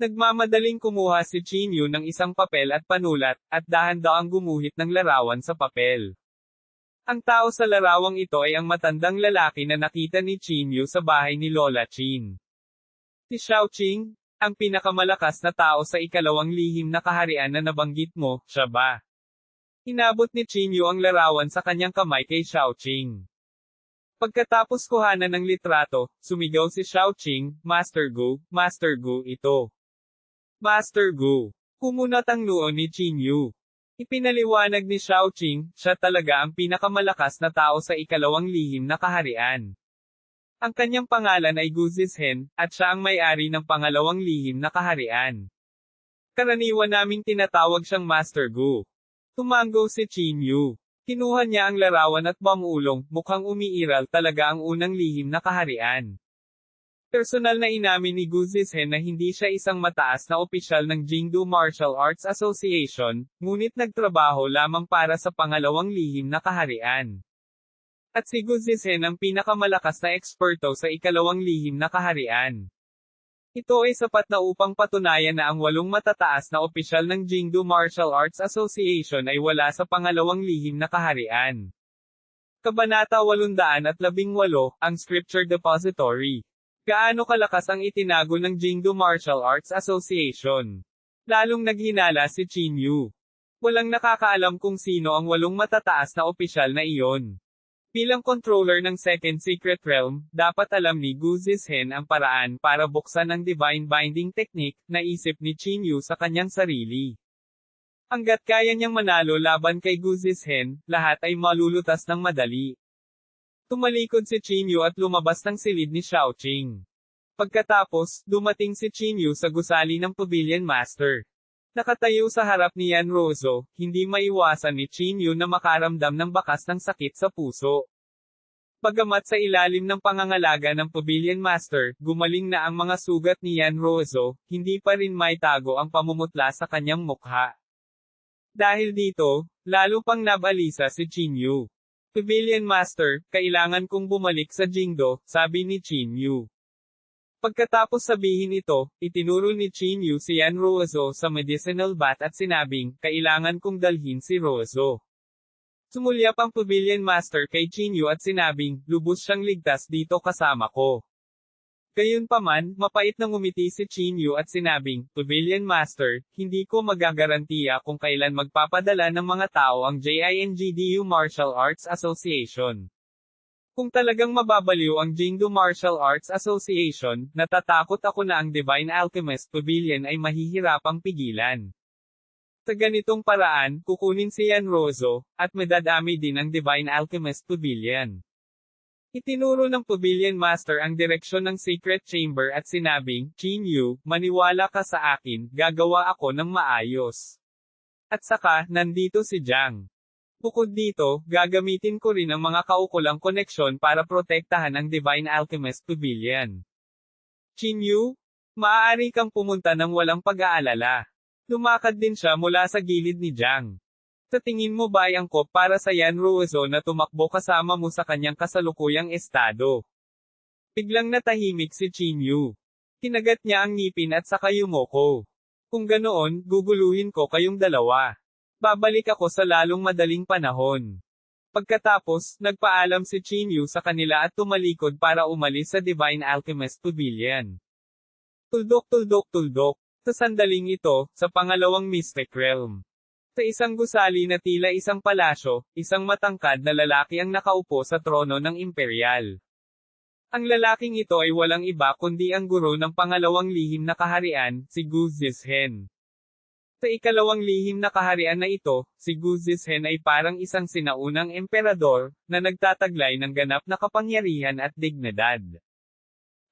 Nagmamadaling kumuha si Chinyu ng isang papel at panulat, at dahan-daang gumuhit ng larawan sa papel. Ang tao sa larawang ito ay ang matandang lalaki na nakita ni Chinyu sa bahay ni Lola Chin. Si Xiao Qing, ang pinakamalakas na tao sa ikalawang lihim na kaharian na nabanggit mo, siya ba? Inabot ni Chinyu ang larawan sa kanyang kamay kay Xiao Qing. Pagkatapos kuhanan ng litrato, sumigaw si Xiao Qing, Master Gu, ito. Master Gu. Kumunat ang noo ni Chinyu. Ipinaliwanag ni Xiao Qing, siya talaga ang pinakamalakas na tao sa ikalawang lihim na kaharian. Ang kanyang pangalan ay Gu Zizhen, at siya ang may-ari ng pangalawang lihim na kaharian. Karaniwan naming tinatawag siyang Master Gu. Tumango si Chinyu. Kinuha niya ang larawan at pamulong, mukhang umiiral talaga ang unang lihim na kaharian. Personal na inamin ni Gu Zizhen na hindi siya isang mataas na opisyal ng Jingdu Martial Arts Association, ngunit nagtrabaho lamang para sa pangalawang lihim na kaharian. At si Gu Zizhen ang pinakamalakas na eksperto sa ikalawang lihim na kaharian. Ito ay sapat na upang patunayan na ang 8 matataas na opisyal ng Jingdu Martial Arts Association ay wala sa pangalawang lihim na kaharian. Kabanata 818, ang Scripture Depository. Gaano kalakas ang itinago ng Jingdu Martial Arts Association? Lalong naghinala si Qin Yu. Walang nakakaalam kung sino ang 8 matataas na opisyal na iyon. Bilang controller ng Second Secret Realm, dapat alam ni Gu Zizhen ang paraan para buksan ang Divine Binding Technique, naisip ni Qin Yu sa kanyang sarili. Hanggat kaya niyang manalo laban kay Gu Zizhen, lahat ay malulutas ng madali. Tumalikod si Qin Yu at lumabas ng silid ni Shaoqing. Pagkatapos, dumating si Qin Yu sa gusali ng Pavilion Master. Nakatayo sa harap ni Yan Rozo, hindi maiwasan ni Qin Yu na makaramdam ng bakas ng sakit sa puso. Bagamat sa ilalim ng pangangalaga ng Pavilion Master, gumaling na ang mga sugat ni Yan Rozo, hindi pa rin maitago ang pamumutla sa kanyang mukha. Dahil dito, lalo pang nabalisa si Qin Yu. Pavilion Master, kailangan kong bumalik sa Jingdo, sabi ni Qin Yu. Pagkatapos sabihin ito, itinuro ni Qin Yu si Yan Rozo sa medicinal bath at sinabing, kailangan kong dalhin si Rozo. Sumulyap ang Pavilion Master kay Qin Yu at sinabing, lubos siyang ligtas dito kasama ko. Gayunpaman, mapait na ngumiti si Qin Yu at sinabing, Pavilion Master, hindi ko magagarantiya kung kailan magpapadala ng mga tao ang JINGDU Martial Arts Association. Kung talagang mababaliw ang Jingdu Martial Arts Association, natatakot ako na ang Divine Alchemist Pavilion ay mahihirapang pigilan. Sa ganitong paraan, kukunin si Yan Rozo, at madadami din ang Divine Alchemist Pavilion. Itinuro ng Pavilion Master ang direksyon ng Secret Chamber at sinabing, Qin Yu, maniwala ka sa akin, gagawa ako ng maayos. At saka, nandito si Jiang. Bukod dito, gagamitin ko rin ang mga kaukulang koneksyon para protektahan ang Divine Alchemist Pavilion. Qin Yu, maaari kang pumunta ng walang pag-aalala. Lumakad din siya mula sa gilid ni Jiang. Sa tingin mo ba ay angkop para sa Yan Rozo na tumakbo kasama mo sa kanyang kasalukuyang estado? Biglang natahimik si Qin Yu. Kinagat niya ang ngipin at saka yumoko. Kung ganoon, guguluhin ko kayong dalawa. Babalik ako sa lalong madaling panahon. Pagkatapos, nagpaalam si Qin Yu sa kanila at tumalikod para umalis sa Divine Alchemist Pavilion. Tuldok. Sa sandaling ito, sa pangalawang Mystic Realm. Sa isang gusali na tila isang palasyo, isang matangkad na lalaki ang nakaupo sa trono ng imperial. Ang lalaking ito ay walang iba kundi ang guro ng pangalawang lihim na kaharian, si Gu Zizhen. Sa ikalawang lihim na kaharian na ito, si Gu Zizhen ay parang isang sinaunang emperador, na nagtataglay ng ganap na kapangyarihan at dignidad.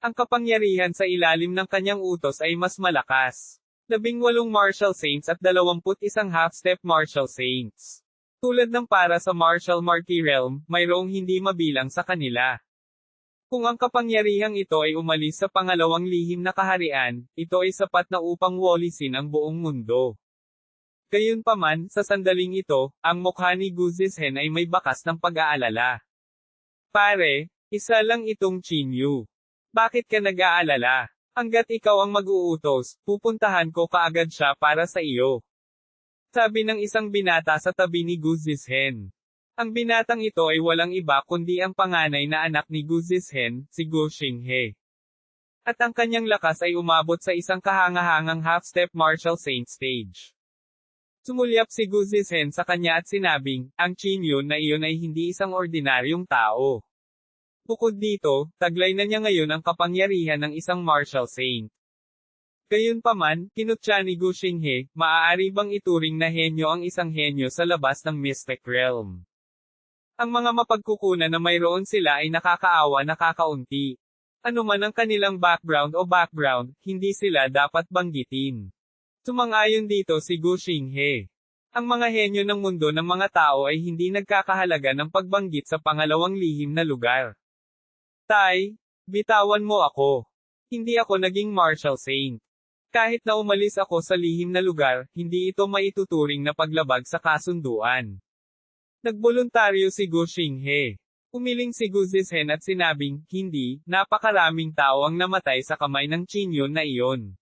Ang kapangyarihan sa ilalim ng kanyang utos ay mas malakas. 18 martial saints at 21 half-step martial saints. Tulad ng para sa martial marquee realm, mayroong hindi mabilang sa kanila. Kung ang kapangyarihang ito ay umalis sa pangalawang lihim na kaharian, ito ay sapat na upang walisin ang buong mundo. Gayunpaman, sa sandaling ito, ang mukha ni Gu Zizhen ay may bakas ng pag-aalala. Pare, isa lang itong Qin Yu. Bakit ka nag-aalala? Hanggat ikaw ang mag-uutos, pupuntahan ko kaagad siya para sa iyo. Sabi ng isang binata sa tabi ni Gu Zizhen. Ang binatang ito ay walang iba kundi ang panganay na anak ni Gu Zizhen, si Gu Xinghe. At ang kanyang lakas ay umabot sa isang kahangahangang half-step martial saint stage. Sumulyap si Gu Zizhen sa kanya at sinabing, ang Qin Yu na iyon ay hindi isang ordinaryong tao. Bukod dito, taglay na niya ngayon ang kapangyarihan ng isang martial saint. Gayunpaman, kinutya ni Gu Xinghe, maaari bang ituring na henyo ang isang henyo sa labas ng Mystic Realm? Ang mga mapagkukunan na mayroon sila ay nakakaawa nakakaunti. Ano man ang kanilang background, hindi sila dapat banggitin. Sumang-ayon dito si Gu Xinghe. Ang mga henyo ng mundo ng mga tao ay hindi nagkakahalaga ng pagbanggit sa pangalawang lihim na lugar. Tay, bitawan mo ako. Hindi ako naging martial saint. Kahit na umalis ako sa lihim na lugar, hindi ito maituturing na paglabag sa kasunduan. Nagboluntaryo si Gu Xinghe. Umiling si Gu Zizhen at sinabing, hindi, napakaraming tao ang namatay sa kamay ng Qingyun na iyon.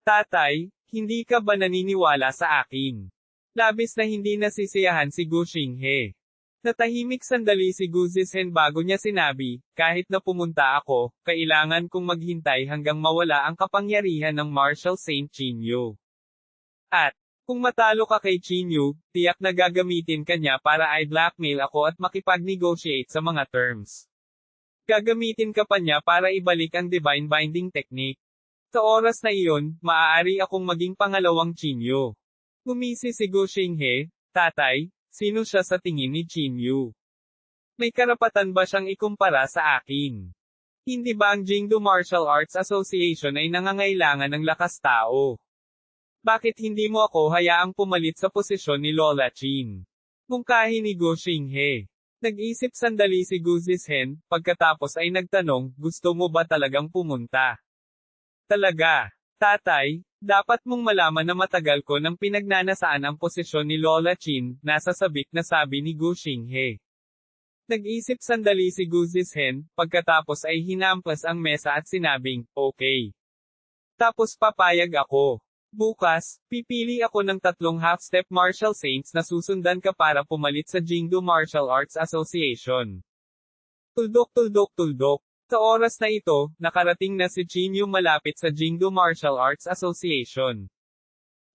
Tatay, hindi ka ba naniniwala sa akin? Labis na hindi nasisiyahan si Gu Xinghe. Natahimik sandali si Gu Zizhen bago niya sinabi, kahit na pumunta ako, kailangan kong maghintay hanggang mawala ang kapangyarihan ng Martial Saint Qinyu. At, kung matalo ka kay Qinyu, tiyak na gagamitin ka niya para i-blackmail ako at makipag-negotiate sa mga terms. Gagamitin ka pa niya para ibalik ang Divine Binding Technique. Sa oras na iyon, maaari akong maging pangalawang Qinyu. Gumisi si Gu Xinghe, tatay, sino siya sa tingin ni Qinyu? May karapatan ba siyang ikumpara sa akin? Hindi ba ang Jingdu Martial Arts Association ay nangangailangan ng lakas tao? Bakit hindi mo ako hayaang pumalit sa posisyon ni Lola Qin? Mungkahi ni Gu Xinghe. Nag-isip sandali si Gu Zizhen, pagkatapos ay nagtanong, gusto mo ba talagang pumunta? Talaga, tatay, dapat mong malaman na matagal ko nang pinagnanasaan ang posisyon ni Lola Qin, nasa sabik na sabi ni Gu Xinghe. Nag-isip sandali si Gu Zizhen, pagkatapos ay hinampas ang mesa at sinabing, okay. Tapos papayag ako. Bukas, pipili ako ng 3 half-step martial saints na susundan ka para pumalit sa Jingdu Martial Arts Association. Tuldok tuldok tuldok. Sa oras na ito, nakarating na si Qinyu malapit sa Jingdu Martial Arts Association.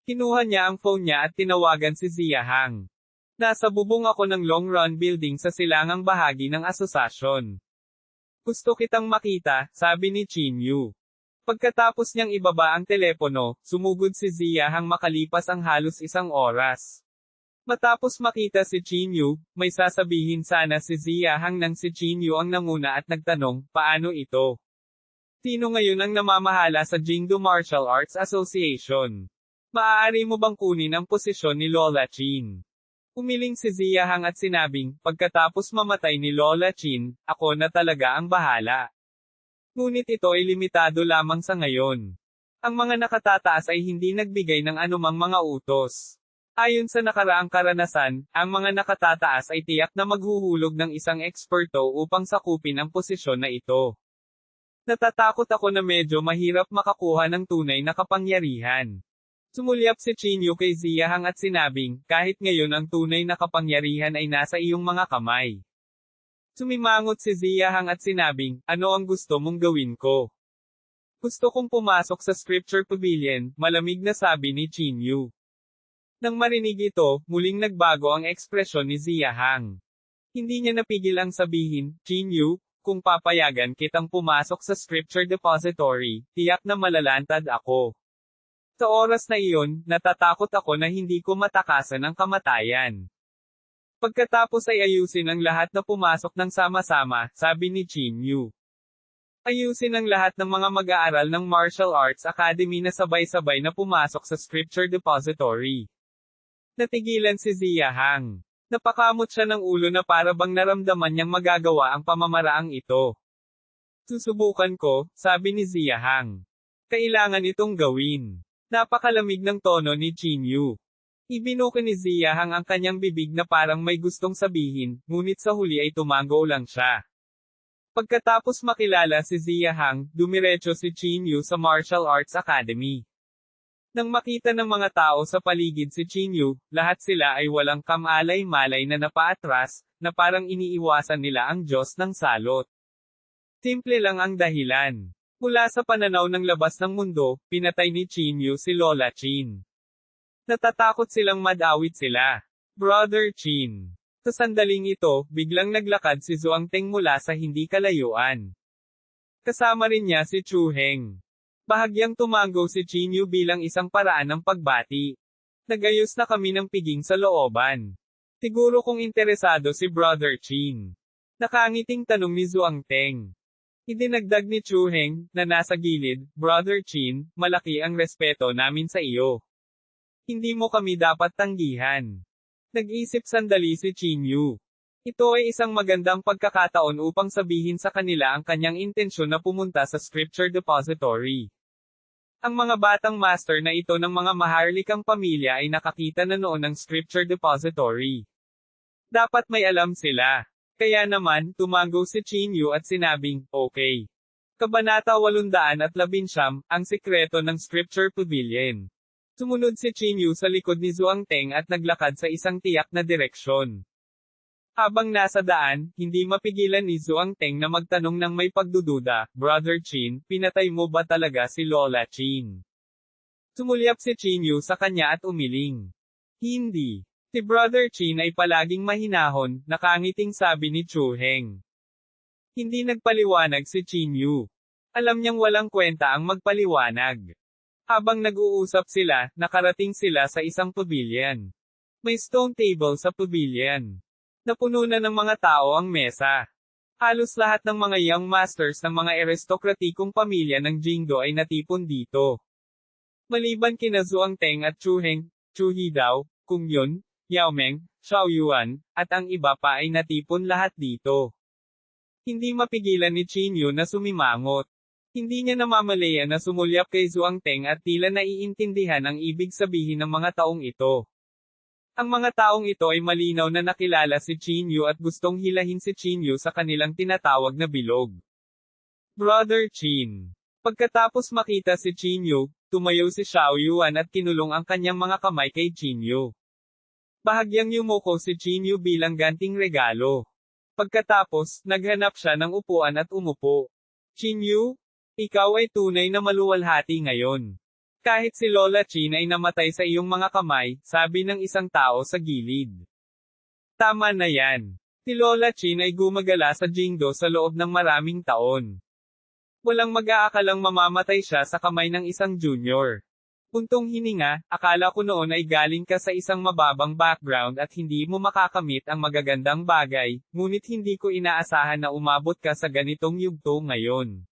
Kinuha niya ang phone niya at tinawagan si Zia Hang. Nasa bubong ako ng Long Run Building sa silangang bahagi ng asosasyon. Gusto kitang makita, sabi ni Qinyu. Pagkatapos niyang ibaba ang telepono, sumugod si Zia Hang makalipas ang halos 1 oras. Matapos makita si Qinyu, may sasabihin sana si Zia Hang nang si Qinyu ang nanguna at nagtanong, paano ito? Sino ngayon ang namamahala sa Jingdu Martial Arts Association? Maaari mo bang kunin ang posisyon ni Lola Qin? Umiling si Zia Hang at sinabing, pagkatapos mamatay ni Lola Qin, ako na talaga ang bahala. Ngunit ito ay limitado lamang sa ngayon. Ang mga nakatataas ay hindi nagbigay ng anumang mga utos. Ayon sa nakaraang karanasan, ang mga nakatataas ay tiyak na maghuhulog ng isang eksperto upang sakupin ang posisyon na ito. Natatakot ako na medyo mahirap makakuha ng tunay na kapangyarihan. Sumulyap si Qinyu kay Zia Hang at sinabing, kahit ngayon ang tunay na kapangyarihan ay nasa iyong mga kamay. Sumimangot si Zia Hang at sinabing, ano ang gusto mong gawin ko? Gusto kong pumasok sa Scripture Pavilion, malamig na sabi ni Qinyu. Nang marinig ito, muling nagbago ang ekspresyon ni Zia Hang. Hindi niya napigil ang sabihin, Qinyu, kung papayagan kitang pumasok sa Scripture Depository, tiyak na malalantad ako. Sa oras na iyon, natatakot ako na hindi ko matakasan ang kamatayan. Pagkatapos ay ayusin ang lahat na pumasok ng sama-sama, sabi ni Qinyu. Ayusin ang lahat ng mga mag-aaral ng Martial Arts Academy na sabay-sabay na pumasok sa Scripture Depository. Natigilan si Zia Hang. Napakamot siya ng ulo na para bang naramdaman niyang magagawa ang pamamaraang ito. Susubukan ko, sabi ni Zia Hang. Kailangan itong gawin. Napakalamig ng tono ni Qinyu. Ibinuka ni Zia Hang ang kanyang bibig na parang may gustong sabihin, ngunit sa huli ay tumango lang siya. Pagkatapos makilala si Zia Hang, dumiretso si Qinyu sa Martial Arts Academy. Nang makita ng mga tao sa paligid si Qinyu, lahat sila ay walang kamalay-malay na napaatras, na parang iniiwasan nila ang Diyos ng salot. Simple lang ang dahilan. Mula sa pananaw ng labas ng mundo, pinatay ni Qinyu si Lola Qin. Natatakot silang madawit sila. Brother Qin. Sa sandaling ito, biglang naglakad si Zhuangteng mula sa hindi kalayuan. Kasama rin niya si Chu Heng. Bahagyang tumango si Qinyu bilang isang paraan ng pagbati. Nagayos na kami ng piging sa looban. Siguro kung interesado si Brother Qin. Nakangiting tanong ni Zhuangteng. Idinagdag ni Chu Heng, na nasa gilid, Brother Qin, malaki ang respeto namin sa iyo. Hindi mo kami dapat tanggihan. Nag-isip sandali si Chinyu. Ito ay isang magandang pagkakataon upang sabihin sa kanila ang kanyang intensyon na pumunta sa Scripture Depository. Ang mga batang master na ito ng mga maharlikang pamilya ay nakakita na noon ng Scripture Depository. Dapat may alam sila. Kaya naman, tumango si Chinyu at sinabing, okay. Kabanata 819, ang sikreto ng Scripture Pavilion. Sumunod si Chinyu sa likod ni Zhuangteng at naglakad sa isang tiyak na direksyon. Habang nasa daan, hindi mapigilan ni Zhuangteng na magtanong ng may pagdududa, Brother Chin, pinatay mo ba talaga si Lola Chin? Sumulyap si Chinyu sa kanya at umiling. Hindi. Si Brother Chin ay palaging mahinahon, nakangiting sabi ni Chu Heng. Hindi nagpaliwanag si Chinyu. Alam niyang walang kwenta ang magpaliwanag. Habang nag-uusap sila, nakarating sila sa isang pavilion. May stone table sa pavilion. Napuno na ng mga tao ang mesa. Halos lahat ng mga young masters ng mga aristokratikong pamilya ng Jingdo ay natipon dito. Maliban kina Zhuangteng at Chu Heng, Chu Hidao, Kung Yun, Yao Meng, Xiao Yuan, at ang iba pa ay natipon lahat dito. Hindi mapigilan ni Chinyu na sumimangot. Hindi niya namamalaya na sumulyap kay Zhuangteng at tila naiintindihan ang ibig sabihin ng mga taong ito. Ang mga taong ito ay malinaw na nakilala si Chinyu at gustong hilahin si Chinyu sa kanilang tinatawag na bilog. Brother Chin. Pagkatapos makita si Chinyu, tumayo si Xiao Yuan at kinulong ang kanyang mga kamay kay Chinyu. Bahagyang yumuko si Chinyu bilang ganting regalo. Pagkatapos, naghanap siya ng upuan at umupo. Chinyu, ikaw ay tunay na maluwalhati ngayon. Kahit si Lola Chin ay namatay sa iyong mga kamay, sabi ng isang tao sa gilid. Tama na yan. Si Lola Chin ay gumagala sa Jingdo sa loob ng maraming taon. Walang mag-aakalang mamamatay siya sa kamay ng isang junior. Puntong hininga, akala ko noon ay galing ka sa isang mababang background at hindi mo makakamit ang magagandang bagay, ngunit hindi ko inaasahan na umabot ka sa ganitong yugto ngayon.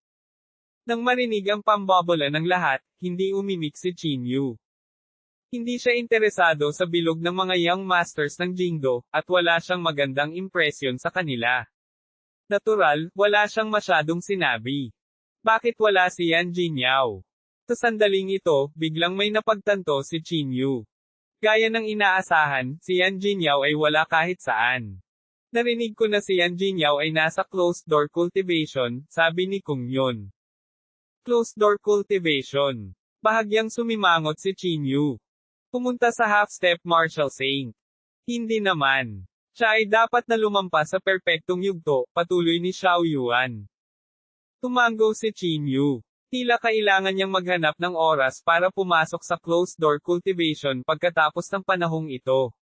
Nang marinig ang pambobola ng lahat, hindi umimik si Chinyu. Hindi siya interesado sa bilog ng mga young masters ng Jingdo, at wala siyang magandang impresyon sa kanila. Natural, wala siyang masyadong sinabi. Bakit wala si Yan Jinyao? Sa sandaling ito, biglang may napagtanto si Chinyu. Gaya ng inaasahan, si Yan Jinyao ay wala kahit saan. Narinig ko na si Yan Jinyao ay nasa closed-door cultivation, sabi ni Kung Yun. Closed-door cultivation. Bahagyang sumimangot si Chinyu. Pumunta sa half-step martial saint. Hindi naman. Siya ay dapat na lumampas sa perpektong yugto, patuloy ni Xiao Yuan. Tumango si Chinyu. Tila kailangan niyang maghanap ng oras para pumasok sa closed-door cultivation pagkatapos ng panahong ito.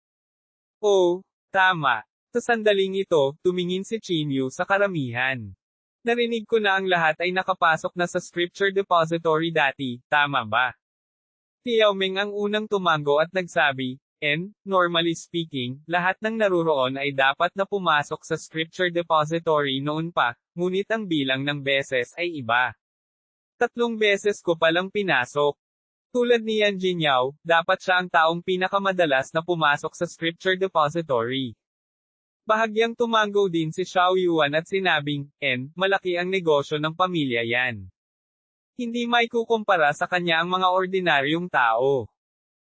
Oh, tama. Sa sandaling ito, tumingin si Chinyu sa karamihan. Narinig ko na ang lahat ay nakapasok na sa Scripture Depository dati, tama ba? Si Yao Meng ang unang tumango at nagsabi, normally speaking, lahat ng naruroon ay dapat na pumasok sa Scripture Depository noon pa, ngunit ang bilang ng beses ay iba. 3 beses ko palang pinasok. Tulad ni Yan Jinyao, dapat siya ang taong pinakamadalas na pumasok sa Scripture Depository. Bahagyang tumango din si Xiao Yuan at sinabing, malaki ang negosyo ng pamilya yan. Hindi maikukumpara sa kanya ang mga ordinaryong tao.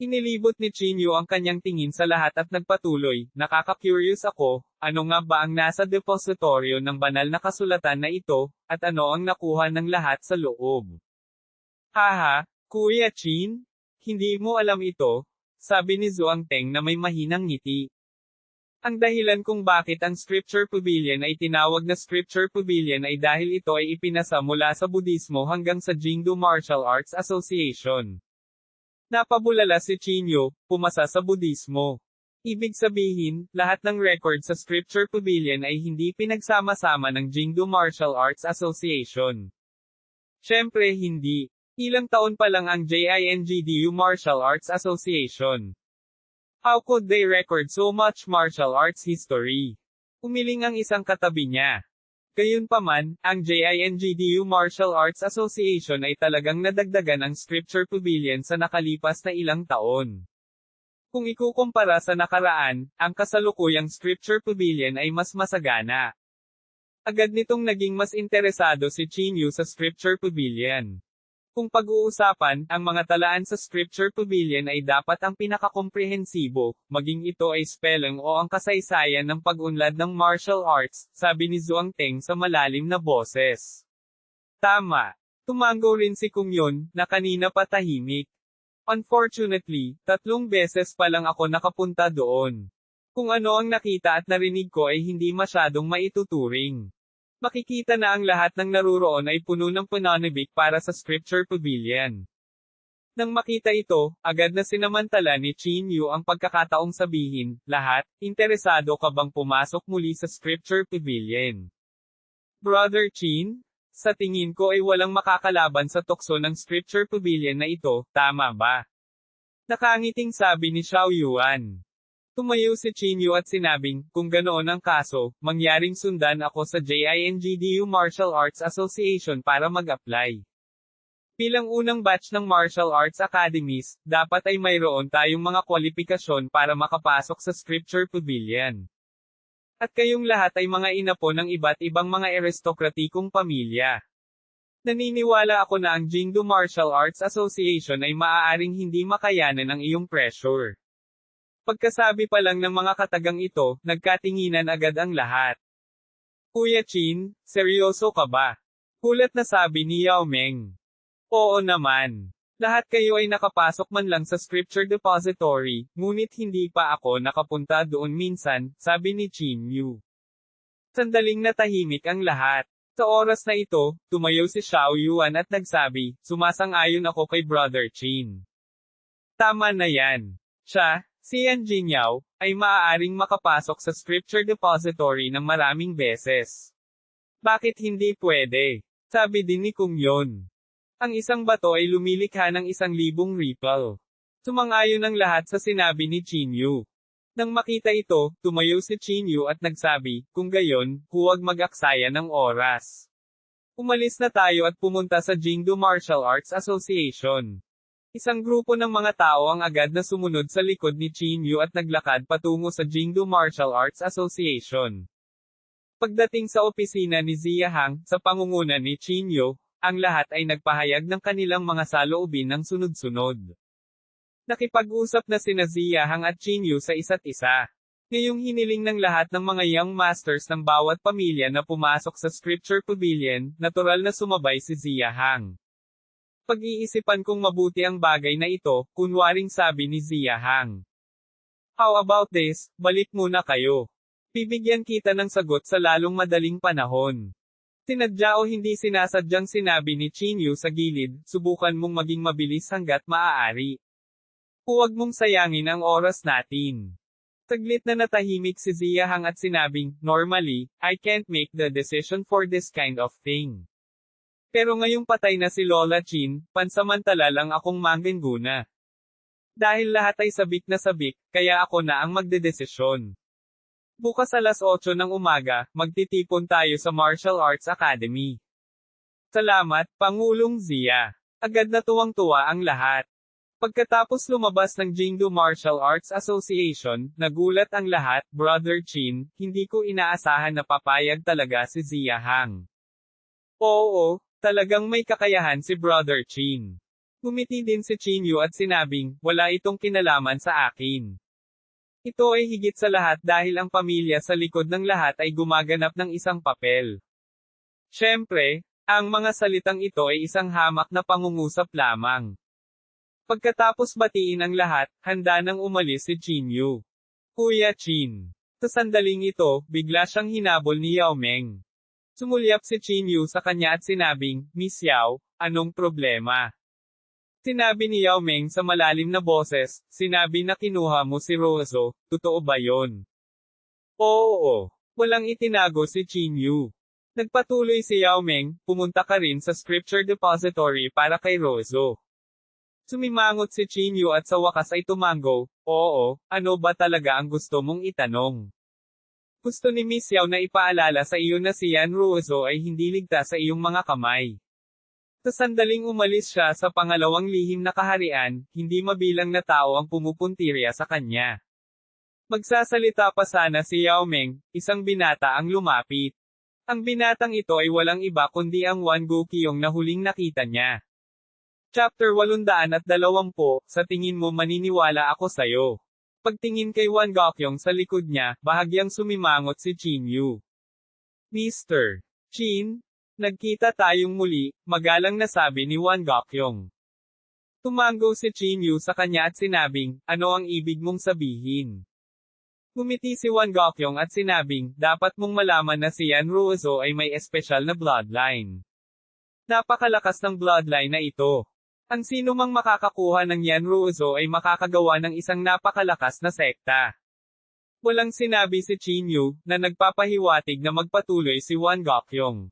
Inilibot ni Chinyu ang kanyang tingin sa lahat at nagpatuloy, nakaka-curious ako, ano nga ba ang nasa depositoryo ng banal na kasulatan na ito, at ano ang nakuha ng lahat sa loob. Haha, Kuya Chin? Hindi mo alam ito? Sabi ni Zhuangteng na may mahinang ngiti. Ang dahilan kung bakit ang Scripture Pavilion ay tinawag na Scripture Pavilion ay dahil ito ay ipinasa mula sa Budismo hanggang sa Jingdo Martial Arts Association. Napabulala si Chinyu, pumasa sa Budismo. Ibig sabihin, lahat ng record sa Scripture Pavilion ay hindi pinagsama-sama ng Jingdo Martial Arts Association. Siyempre hindi. Ilang taon pa lang ang JINGDU Martial Arts Association. How could they record so much martial arts history? Umiling ang isang katabi niya. Gayunpaman, ang JINGDU Martial Arts Association ay talagang nadagdagan ang Scripture Pavilion sa nakalipas na ilang taon. Kung ikukumpara sa nakaraan, ang kasalukuyang Scripture Pavilion ay mas masagana. Agad nitong naging mas interesado si Chinyu sa Scripture Pavilion. Kung pag-uusapan, ang mga talaan sa Scripture Pavilion ay dapat ang pinakakomprehensibo, maging ito ay spelling o ang kasaysayan ng pag-unlad ng martial arts, sabi ni Zhuang Teng sa malalim na boses. Tama. Tumango rin si Kung Yun, na kanina pa tahimik. Unfortunately, 3 beses pa lang ako nakapunta doon. Kung ano ang nakita at narinig ko ay hindi masyadong maituturing. Makikita na ang lahat ng naruroon ay puno ng pananabik para sa Scripture Pavilion. Nang makita ito, agad na sinamantala ni Chinyu ang pagkakataong sabihin, lahat, interesado ka bang pumasok muli sa Scripture Pavilion? Brother Chin? Sa tingin ko ay walang makakalaban sa tukso ng Scripture Pavilion na ito, tama ba? Nakangiting sabi ni Xiao Yuan. Tumayo si Chinyu at sinabing, kung ganoon ang kaso, mangyaring sundan ako sa JINGDU Martial Arts Association para mag-apply. Bilang unang batch ng Martial Arts Academies, dapat ay mayroon tayong mga kwalifikasyon para makapasok sa Scripture Pavilion. At kayong lahat ay mga inapo ng iba't ibang mga aristokratikong pamilya. Naniniwala ako na ang Jingdo Martial Arts Association ay maaaring hindi makayanan ang iyong pressure. Pagkasabi pa lang ng mga katagang ito, nagkatinginan agad ang lahat. Kuya Chin, seryoso ka ba? Kulat na sabi ni Yao Meng. Oo naman. Lahat kayo ay nakapasok man lang sa Scripture Depository, ngunit hindi pa ako nakapunta doon minsan, sabi ni Chin Yu. Sandaling natahimik ang lahat. Sa oras na ito, tumayo si Xiao Yuan at nagsabi, sumasang-ayon ako kay Brother Chin. Tama na yan. Siya, si Yan Jinyao, ay maaaring makapasok sa Scripture Depository ng maraming beses. Bakit hindi pwede? Sabi din ni Kung Yun. Ang isang bato ay lumilikha ng 1,000 ripple. Sumang-ayon ang lahat sa sinabi ni Chinyu. Nang makita ito, tumayo si Chinyu at nagsabi, kung gayon, huwag mag-aksaya ng oras. Umalis na tayo at pumunta sa Jingdo Martial Arts Association. Isang grupo ng mga tao ang agad na sumunod sa likod ni Chinyu at naglakad patungo sa Jingdo Martial Arts Association. Pagdating sa opisina ni Zia Hang, sa pangunguna ni Chinyu, ang lahat ay nagpahayag ng kanilang mga saloobin ng sunod-sunod. Nakipag-usap na sina Zia Hang at Chinyu sa isa't isa. Ngayong hiniling ng lahat ng mga young masters ng bawat pamilya na pumasok sa Scripture Pavilion, natural na sumabay si Zia Hang. Pag-iisipan kong mabuti ang bagay na ito, kunwaring sabi ni Zia Hang. How about this, balik muna kayo. Bibigyan kita ng sagot sa lalong madaling panahon. Sinadya o hindi sinasadyang sinabi ni Chinyu sa gilid, subukan mong maging mabilis hanggat maaari. Huwag mong sayangin ang oras natin. Saglit na natahimik si Zia Hang at sinabing, normally, I can't make the decision for this kind of thing. Pero ngayong patay na si Lola Chin, pansamantala lang akong mangguna. Dahil lahat ay sabik na sabik, kaya ako na ang magdedesisyon. Bukas alas 8 ng umaga, magtitipon tayo sa Martial Arts Academy. Salamat, Pangulong Zia. Agad na tuwang-tuwa ang lahat. Pagkatapos lumabas ng Jingdo Martial Arts Association, nagulat ang lahat, Brother Chin, hindi ko inaasahan na papayag talaga si Zia Hang. Oo, talagang may kakayahan si Brother Chin. Ngumiti din si Chinyu at sinabing, wala itong kinalaman sa akin. Ito ay higit sa lahat dahil ang pamilya sa likod ng lahat ay gumaganap ng isang papel. Siyempre, ang mga salitang ito ay isang hamak na pangungusap lamang. Pagkatapos batiin ang lahat, handa nang umalis si Chinyu. Kuya Chin. Sa sandaling ito, bigla siyang hinabol ni Yao Meng. Sumulyap si Chinyu sa kanya at sinabing, Miss Yao, anong problema? Sinabi ni Yao Meng sa malalim na boses, sinabi na kinuha mo si Rozo, totoo ba yon? Oo, walang itinago si Chinyu. Nagpatuloy si Yao Meng, pumunta ka rin sa Scripture Depository para kay Rozo. Sumimangot si Chinyu at sa wakas ay tumango, oo, ano ba talaga ang gusto mong itanong? Gusto ni Miss Yao na ipaalala sa iyo na si Yan Ruozo ay hindi ligtas sa iyong mga kamay. Sa sandaling umalis siya sa pangalawang lihim na kaharian, hindi mabilang na tao ang pumupuntirya sa kanya. Magsasalita pa sana si Yao Meng, isang binata ang lumapit. Ang binatang ito ay walang iba kundi ang Wan Guqiong na huling nakita niya. Chapter 820, sa tingin mo maniniwala ako sayo. Pagtingin kay Wan Guqiong sa likod niya, bahagyang sumimangot si Qin Yu. Mr. Qin, nagkita tayong muli, magalang nasabi ni Wan Guqiong. Tumango si Qin Yu sa kanya at sinabing, ano ang ibig mong sabihin? Ngumiti si Wan Guqiong at sinabing, dapat mong malaman na si Yan Ruozo ay may espesyal na bloodline. Napakalakas ng bloodline na ito. Ang sino mang makakakuha ng Yan Ruozo ay makakagawa ng isang napakalakas na sekta. Walang sinabi si Qin Yu, na nagpapahiwatig na magpatuloy si Wan Guqiong.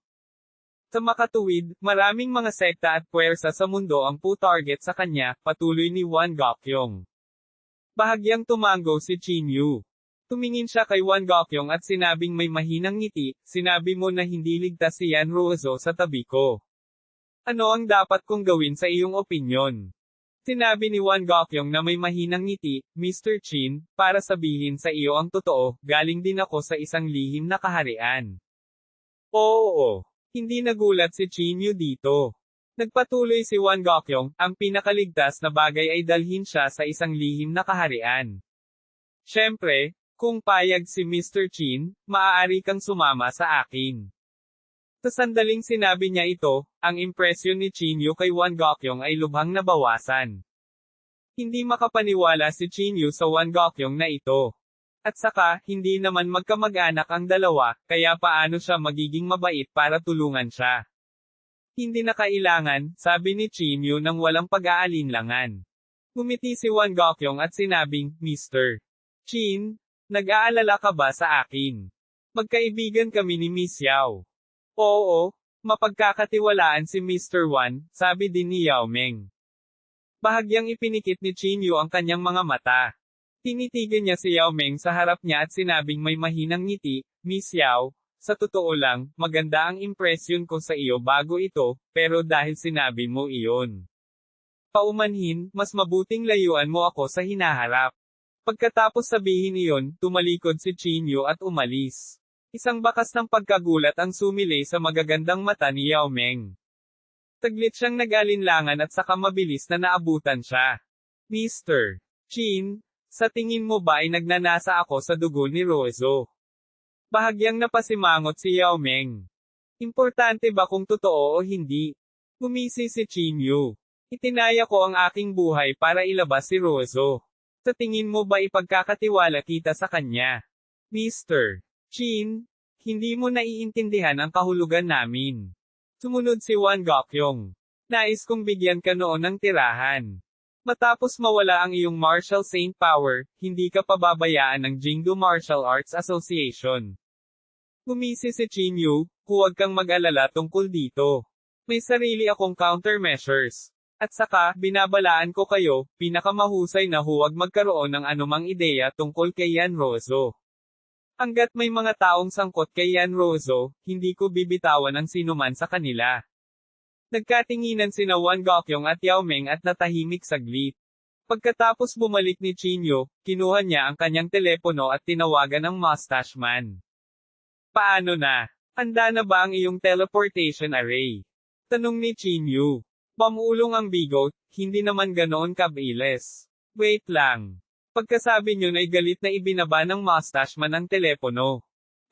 Sa makatuwid, maraming mga sekta at puwersa sa mundo ang pu-target sa kanya, patuloy ni Wan Guqiong. Bahagyang tumango si Qin Yu. Tumingin siya kay Wan Guqiong at sinabing may mahinang ngiti, sinabi mo na hindi ligtas si Yan Ruozo sa tabi ko. Ano ang dapat kong gawin sa iyong opinyon? Sinabi ni Wan Guqiong na may mahinang ngiti, Mr. Qin, para sabihin sa iyo ang totoo, galing din ako sa isang lihim na kaharian. Oo. Hindi nagulat si Qin Yu dito. Nagpatuloy si Wan Guqiong, ang pinakaligtas na bagay ay dalhin siya sa isang lihim na kaharian. Siyempre, kung payag si Mr. Qin, maaari kang sumama sa akin. Sa sandaling sinabi niya ito, ang impresyon ni Qin Yu kay Wan Guqiong ay lubhang nabawasan. Hindi makapaniwala si Qin Yu sa Wan Guqiong na ito. At saka, hindi naman magkamag-anak ang dalawa, kaya paano siya magiging mabait para tulungan siya. Hindi na kailangan, sabi ni Qin Yu nang walang pag-aalinlangan. Ngumiti si Wan Guqiong at sinabing, Mr. Qin, nag-aalala ka ba sa akin? Magkaibigan kami ni Miss Yao. Oo, mapagkakatiwalaan si Mr. Wan, sabi din ni Yao Meng. Bahagyang ipinikit ni Qin Yu ang kanyang mga mata. Tinitigan niya si Yao Meng sa harap niya at sinabing may mahinang ngiti, Miss Yao, sa totoo lang, maganda ang impresyon ko sa iyo bago ito, pero dahil sinabi mo iyon. Paumanhin, mas mabuting layuan mo ako sa hinaharap. Pagkatapos sabihin iyon, tumalikod si Qin Yu at umalis. Isang bakas ng pagkagulat ang sumilay sa magagandang mata ni Yao Meng. Taglit siyang nag-alinlangan at saka mabilis na naabutan siya. Mr. Qin, sa tingin mo ba ay nagnanasa ako sa dugo ni Ruozo? Bahagyang napasimangot si Yao Meng. Importante ba kung totoo o hindi? Gumisi si Qin Yu. Itinaya ko ang aking buhay para ilabas si Ruozo. Sa tingin mo ba ipagkakatiwala kita sa kanya? Mr. Qin, hindi mo naiintindihan ang kahulugan namin. Sumunod si Wan Guqiong. Nais kong bigyan ka noon ng tirahan. Matapos mawala ang iyong martial saint power, hindi ka pababayaan ng Jingdu Martial Arts Association. Gumisi si Qin Yu, huwag kang mag-alala tungkol dito. May sarili akong countermeasures. At saka, binabalaan ko kayo, pinakamahusay na huwag magkaroon ng anumang ideya tungkol kay Yan Ruozo. Hanggat may mga taong sangkot kay Yan Ruozo, hindi ko bibitawan ang sinuman sa kanila. Nagkatinginan sina Wan Guqiong at Yao Meng at natahimik saglit. Pagkatapos bumalik ni Qin Yu, kinuha niya ang kanyang telepono at tinawagan ang mustache man. Paano na? Handa na ba ang iyong teleportation array? Tanong ni Qin Yu. Pamulong ang bigot, hindi naman ganoon kabilis. Wait lang. Pagkasabi niyon ay galit na ibinaba ng mustache man ang telepono.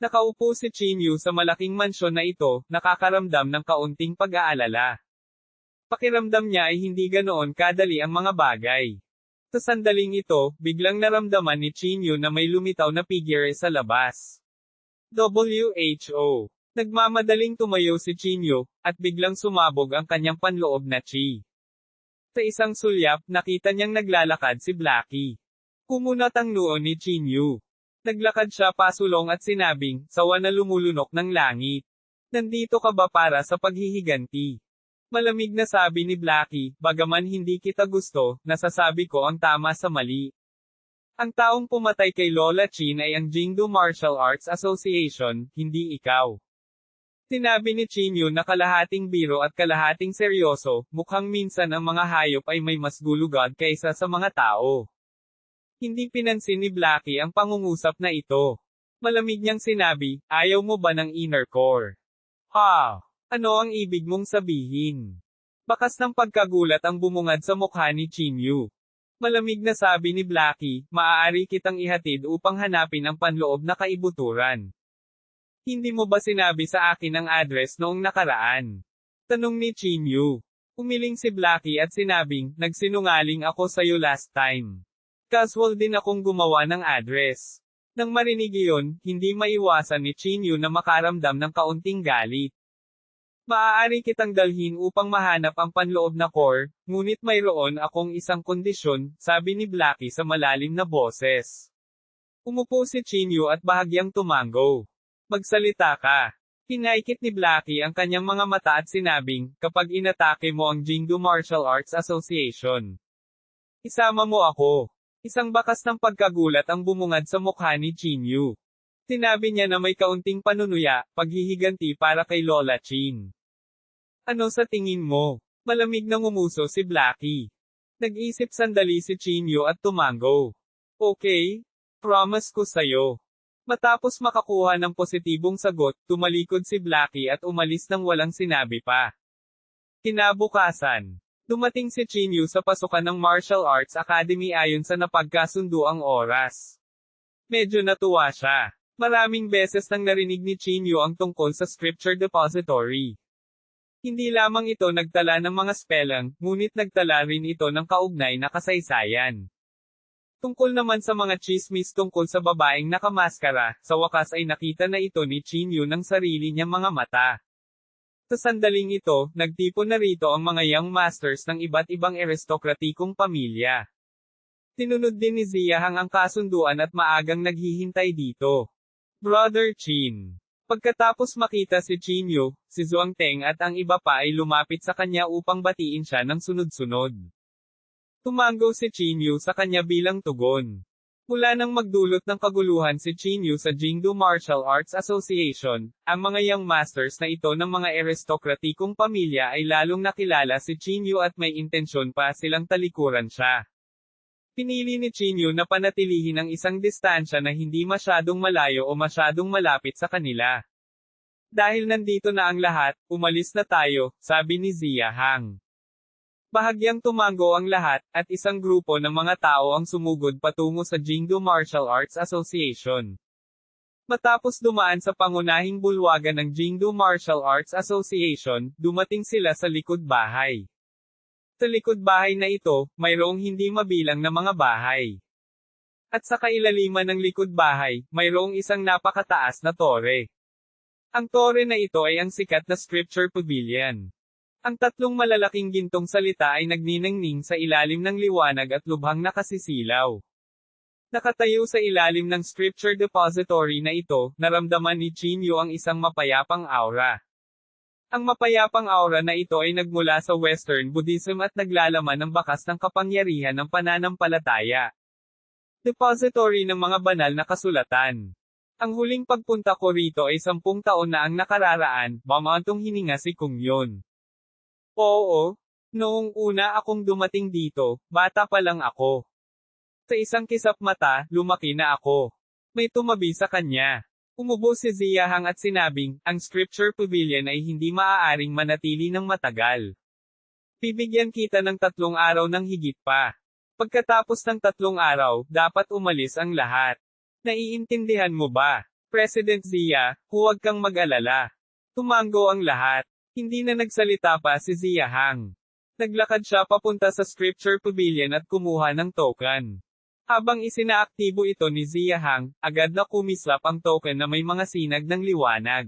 Nakaupo si Qin Yu sa malaking mansyon na ito, nakakaramdam ng kaunting pag-aalala. Pakiramdam niya ay hindi ganoon kadali ang mga bagay. Sa sandaling ito, biglang naramdaman ni Qin Yu na may lumitaw na figure sa labas. WHO. Nagmamadaling tumayo si Qin Yu, at biglang sumabog ang kanyang panloob na chi. Sa isang sulyap, nakita niyang naglalakad si Blackie. Kumunat ang noo ni Qin Yu. Naglakad siya pasulong at sinabing, sawa na lumulunok ng langit. Nandito ka ba para sa paghihiganti? Malamig na sabi ni Blackie, bagaman hindi kita gusto, nasasabi ko ang tama sa mali. Ang taong pumatay kay Lola Qin ay ang Jingdu Martial Arts Association, hindi ikaw. Sinabi ni Chinyu na kalahating biro at kalahating seryoso, mukhang minsan ang mga hayop ay may mas gulugod kaysa sa mga tao. Hindi pinansin ni Blackie ang pangungusap na ito. Malamig niyang sinabi, ayaw mo ba ng inner core? Ha? Ano ang ibig mong sabihin? Bakas ng pagkagulat ang bumungad sa mukha ni Chinyu. Malamig na sabi ni Blackie, maaari kitang ihatid upang hanapin ang panloob na kaibuturan. Hindi mo ba sinabi sa akin ang address noong nakaraan? Tanong ni Chinyu. Umiling si Blackie at sinabing, nagsinungaling ako sa'yo last time. Casual din akong gumawa ng address. Nang marinig iyon, hindi maiwasan ni Chinyu na makaramdam ng kaunting galit. Maaari kitang dalhin upang mahanap ang panloob na core, ngunit mayroon akong isang kondisyon, sabi ni Blackie sa malalim na boses. Umupo si Chinyu at bahagyang tumango. Magsalita ka. Hinaikit ni Blackie ang kanyang mga mata at sinabing, kapag inatake mo ang Jingdu Martial Arts Association. Isama mo ako. Isang bakas ng pagkagulat ang bumungad sa mukha ni Chinyu. Sinabi niya na may kaunting panunuya, paghihiganti para kay Lola Chin. Ano sa tingin mo? Malamig na ngumuso si Blackie. Nag-isip sandali si Chinyu at tumango. Okay. Promise ko sa'yo. Matapos makakuha ng positibong sagot, tumalikod si Blackie at umalis nang walang sinabi pa. Kinabukasan, dumating si Chinyu sa pasukan ng Martial Arts Academy ayon sa napagkasunduang oras. Medyo natuwa siya. Maraming beses nang narinig ni Chinyu ang tungkol sa Scripture Depository. Hindi lamang ito nagtala ng mga spelling, ngunit nagtala rin ito ng kaugnay na kasaysayan. Tungkol naman sa mga chismis tungkol sa babaeng nakamaskara, sa wakas ay nakita na ito ni Chinyu ng sarili niyang mga mata. Sa sandaling ito, nagtipon na rito ang mga young masters ng iba't ibang aristokratikong pamilya. Tinunod din ni Ziyahang ang kasunduan at maagang naghihintay dito. Brother Chin. Pagkatapos makita si Chinyu, si Zhuangteng at ang iba pa ay lumapit sa kanya upang batiin siya ng sunod-sunod. Tumango si Chinyu sa kanya bilang tugon. Mula nang magdulot ng kaguluhan si Chinyu sa Jingdu Martial Arts Association, ang mga young masters na ito ng mga aristokratikong pamilya ay lalong nakilala si Chinyu at may intensyon pa silang talikuran siya. Pinili ni Chinyu na panatilihin ang isang distansya na hindi masyadong malayo o masyadong malapit sa kanila. Dahil nandito na ang lahat, umalis na tayo, sabi ni Ziyahang. Bahagyang tumango ang lahat, at isang grupo ng mga tao ang sumugod patungo sa Jingdu Martial Arts Association. Matapos dumaan sa pangunahing bulwagan ng Jingdu Martial Arts Association, dumating sila sa likod bahay. Sa likod bahay na ito, mayroong hindi mabilang na mga bahay. At sa kailaliman ng likod bahay, mayroong isang napakataas na tore. Ang tore na ito ay ang sikat na Scripture Pavilion. Ang tatlong malalaking gintong salita ay nagniningning sa ilalim ng liwanag at lubhang nakasisilaw. Nakatayo sa ilalim ng Scripture Depository na ito, naramdaman ni Chinyu ang isang mapayapang aura. Ang mapayapang aura na ito ay nagmula sa Western Buddhism at naglalaman ng bakas ng kapangyarihan ng pananampalataya. Depository ng mga banal na kasulatan. Ang huling pagpunta ko rito ay 10 taon na ang nakararaan, mamantong hininga si Kung Yun. Oo, noong una akong dumating dito, bata pa lang ako. Sa isang kisap mata, lumaki na ako. May tumabi sa kanya. Umubo si Ziyahang at sinabing, ang Scripture Pavilion ay hindi maaaring manatili ng matagal. Bibigyan kita ng 3 araw ng higit pa. Pagkatapos ng 3 araw, dapat umalis ang lahat. Naiintindihan mo ba? President Ziya, huwag kang mag-alala. Tumango ang lahat. Hindi na nagsalita pa si Ziyahang. Naglakad siya papunta sa Scripture Pavilion at kumuha ng token. Habang isinaaktibo ito ni Ziyahang, agad na kumislap ang token na may mga sinag ng liwanag.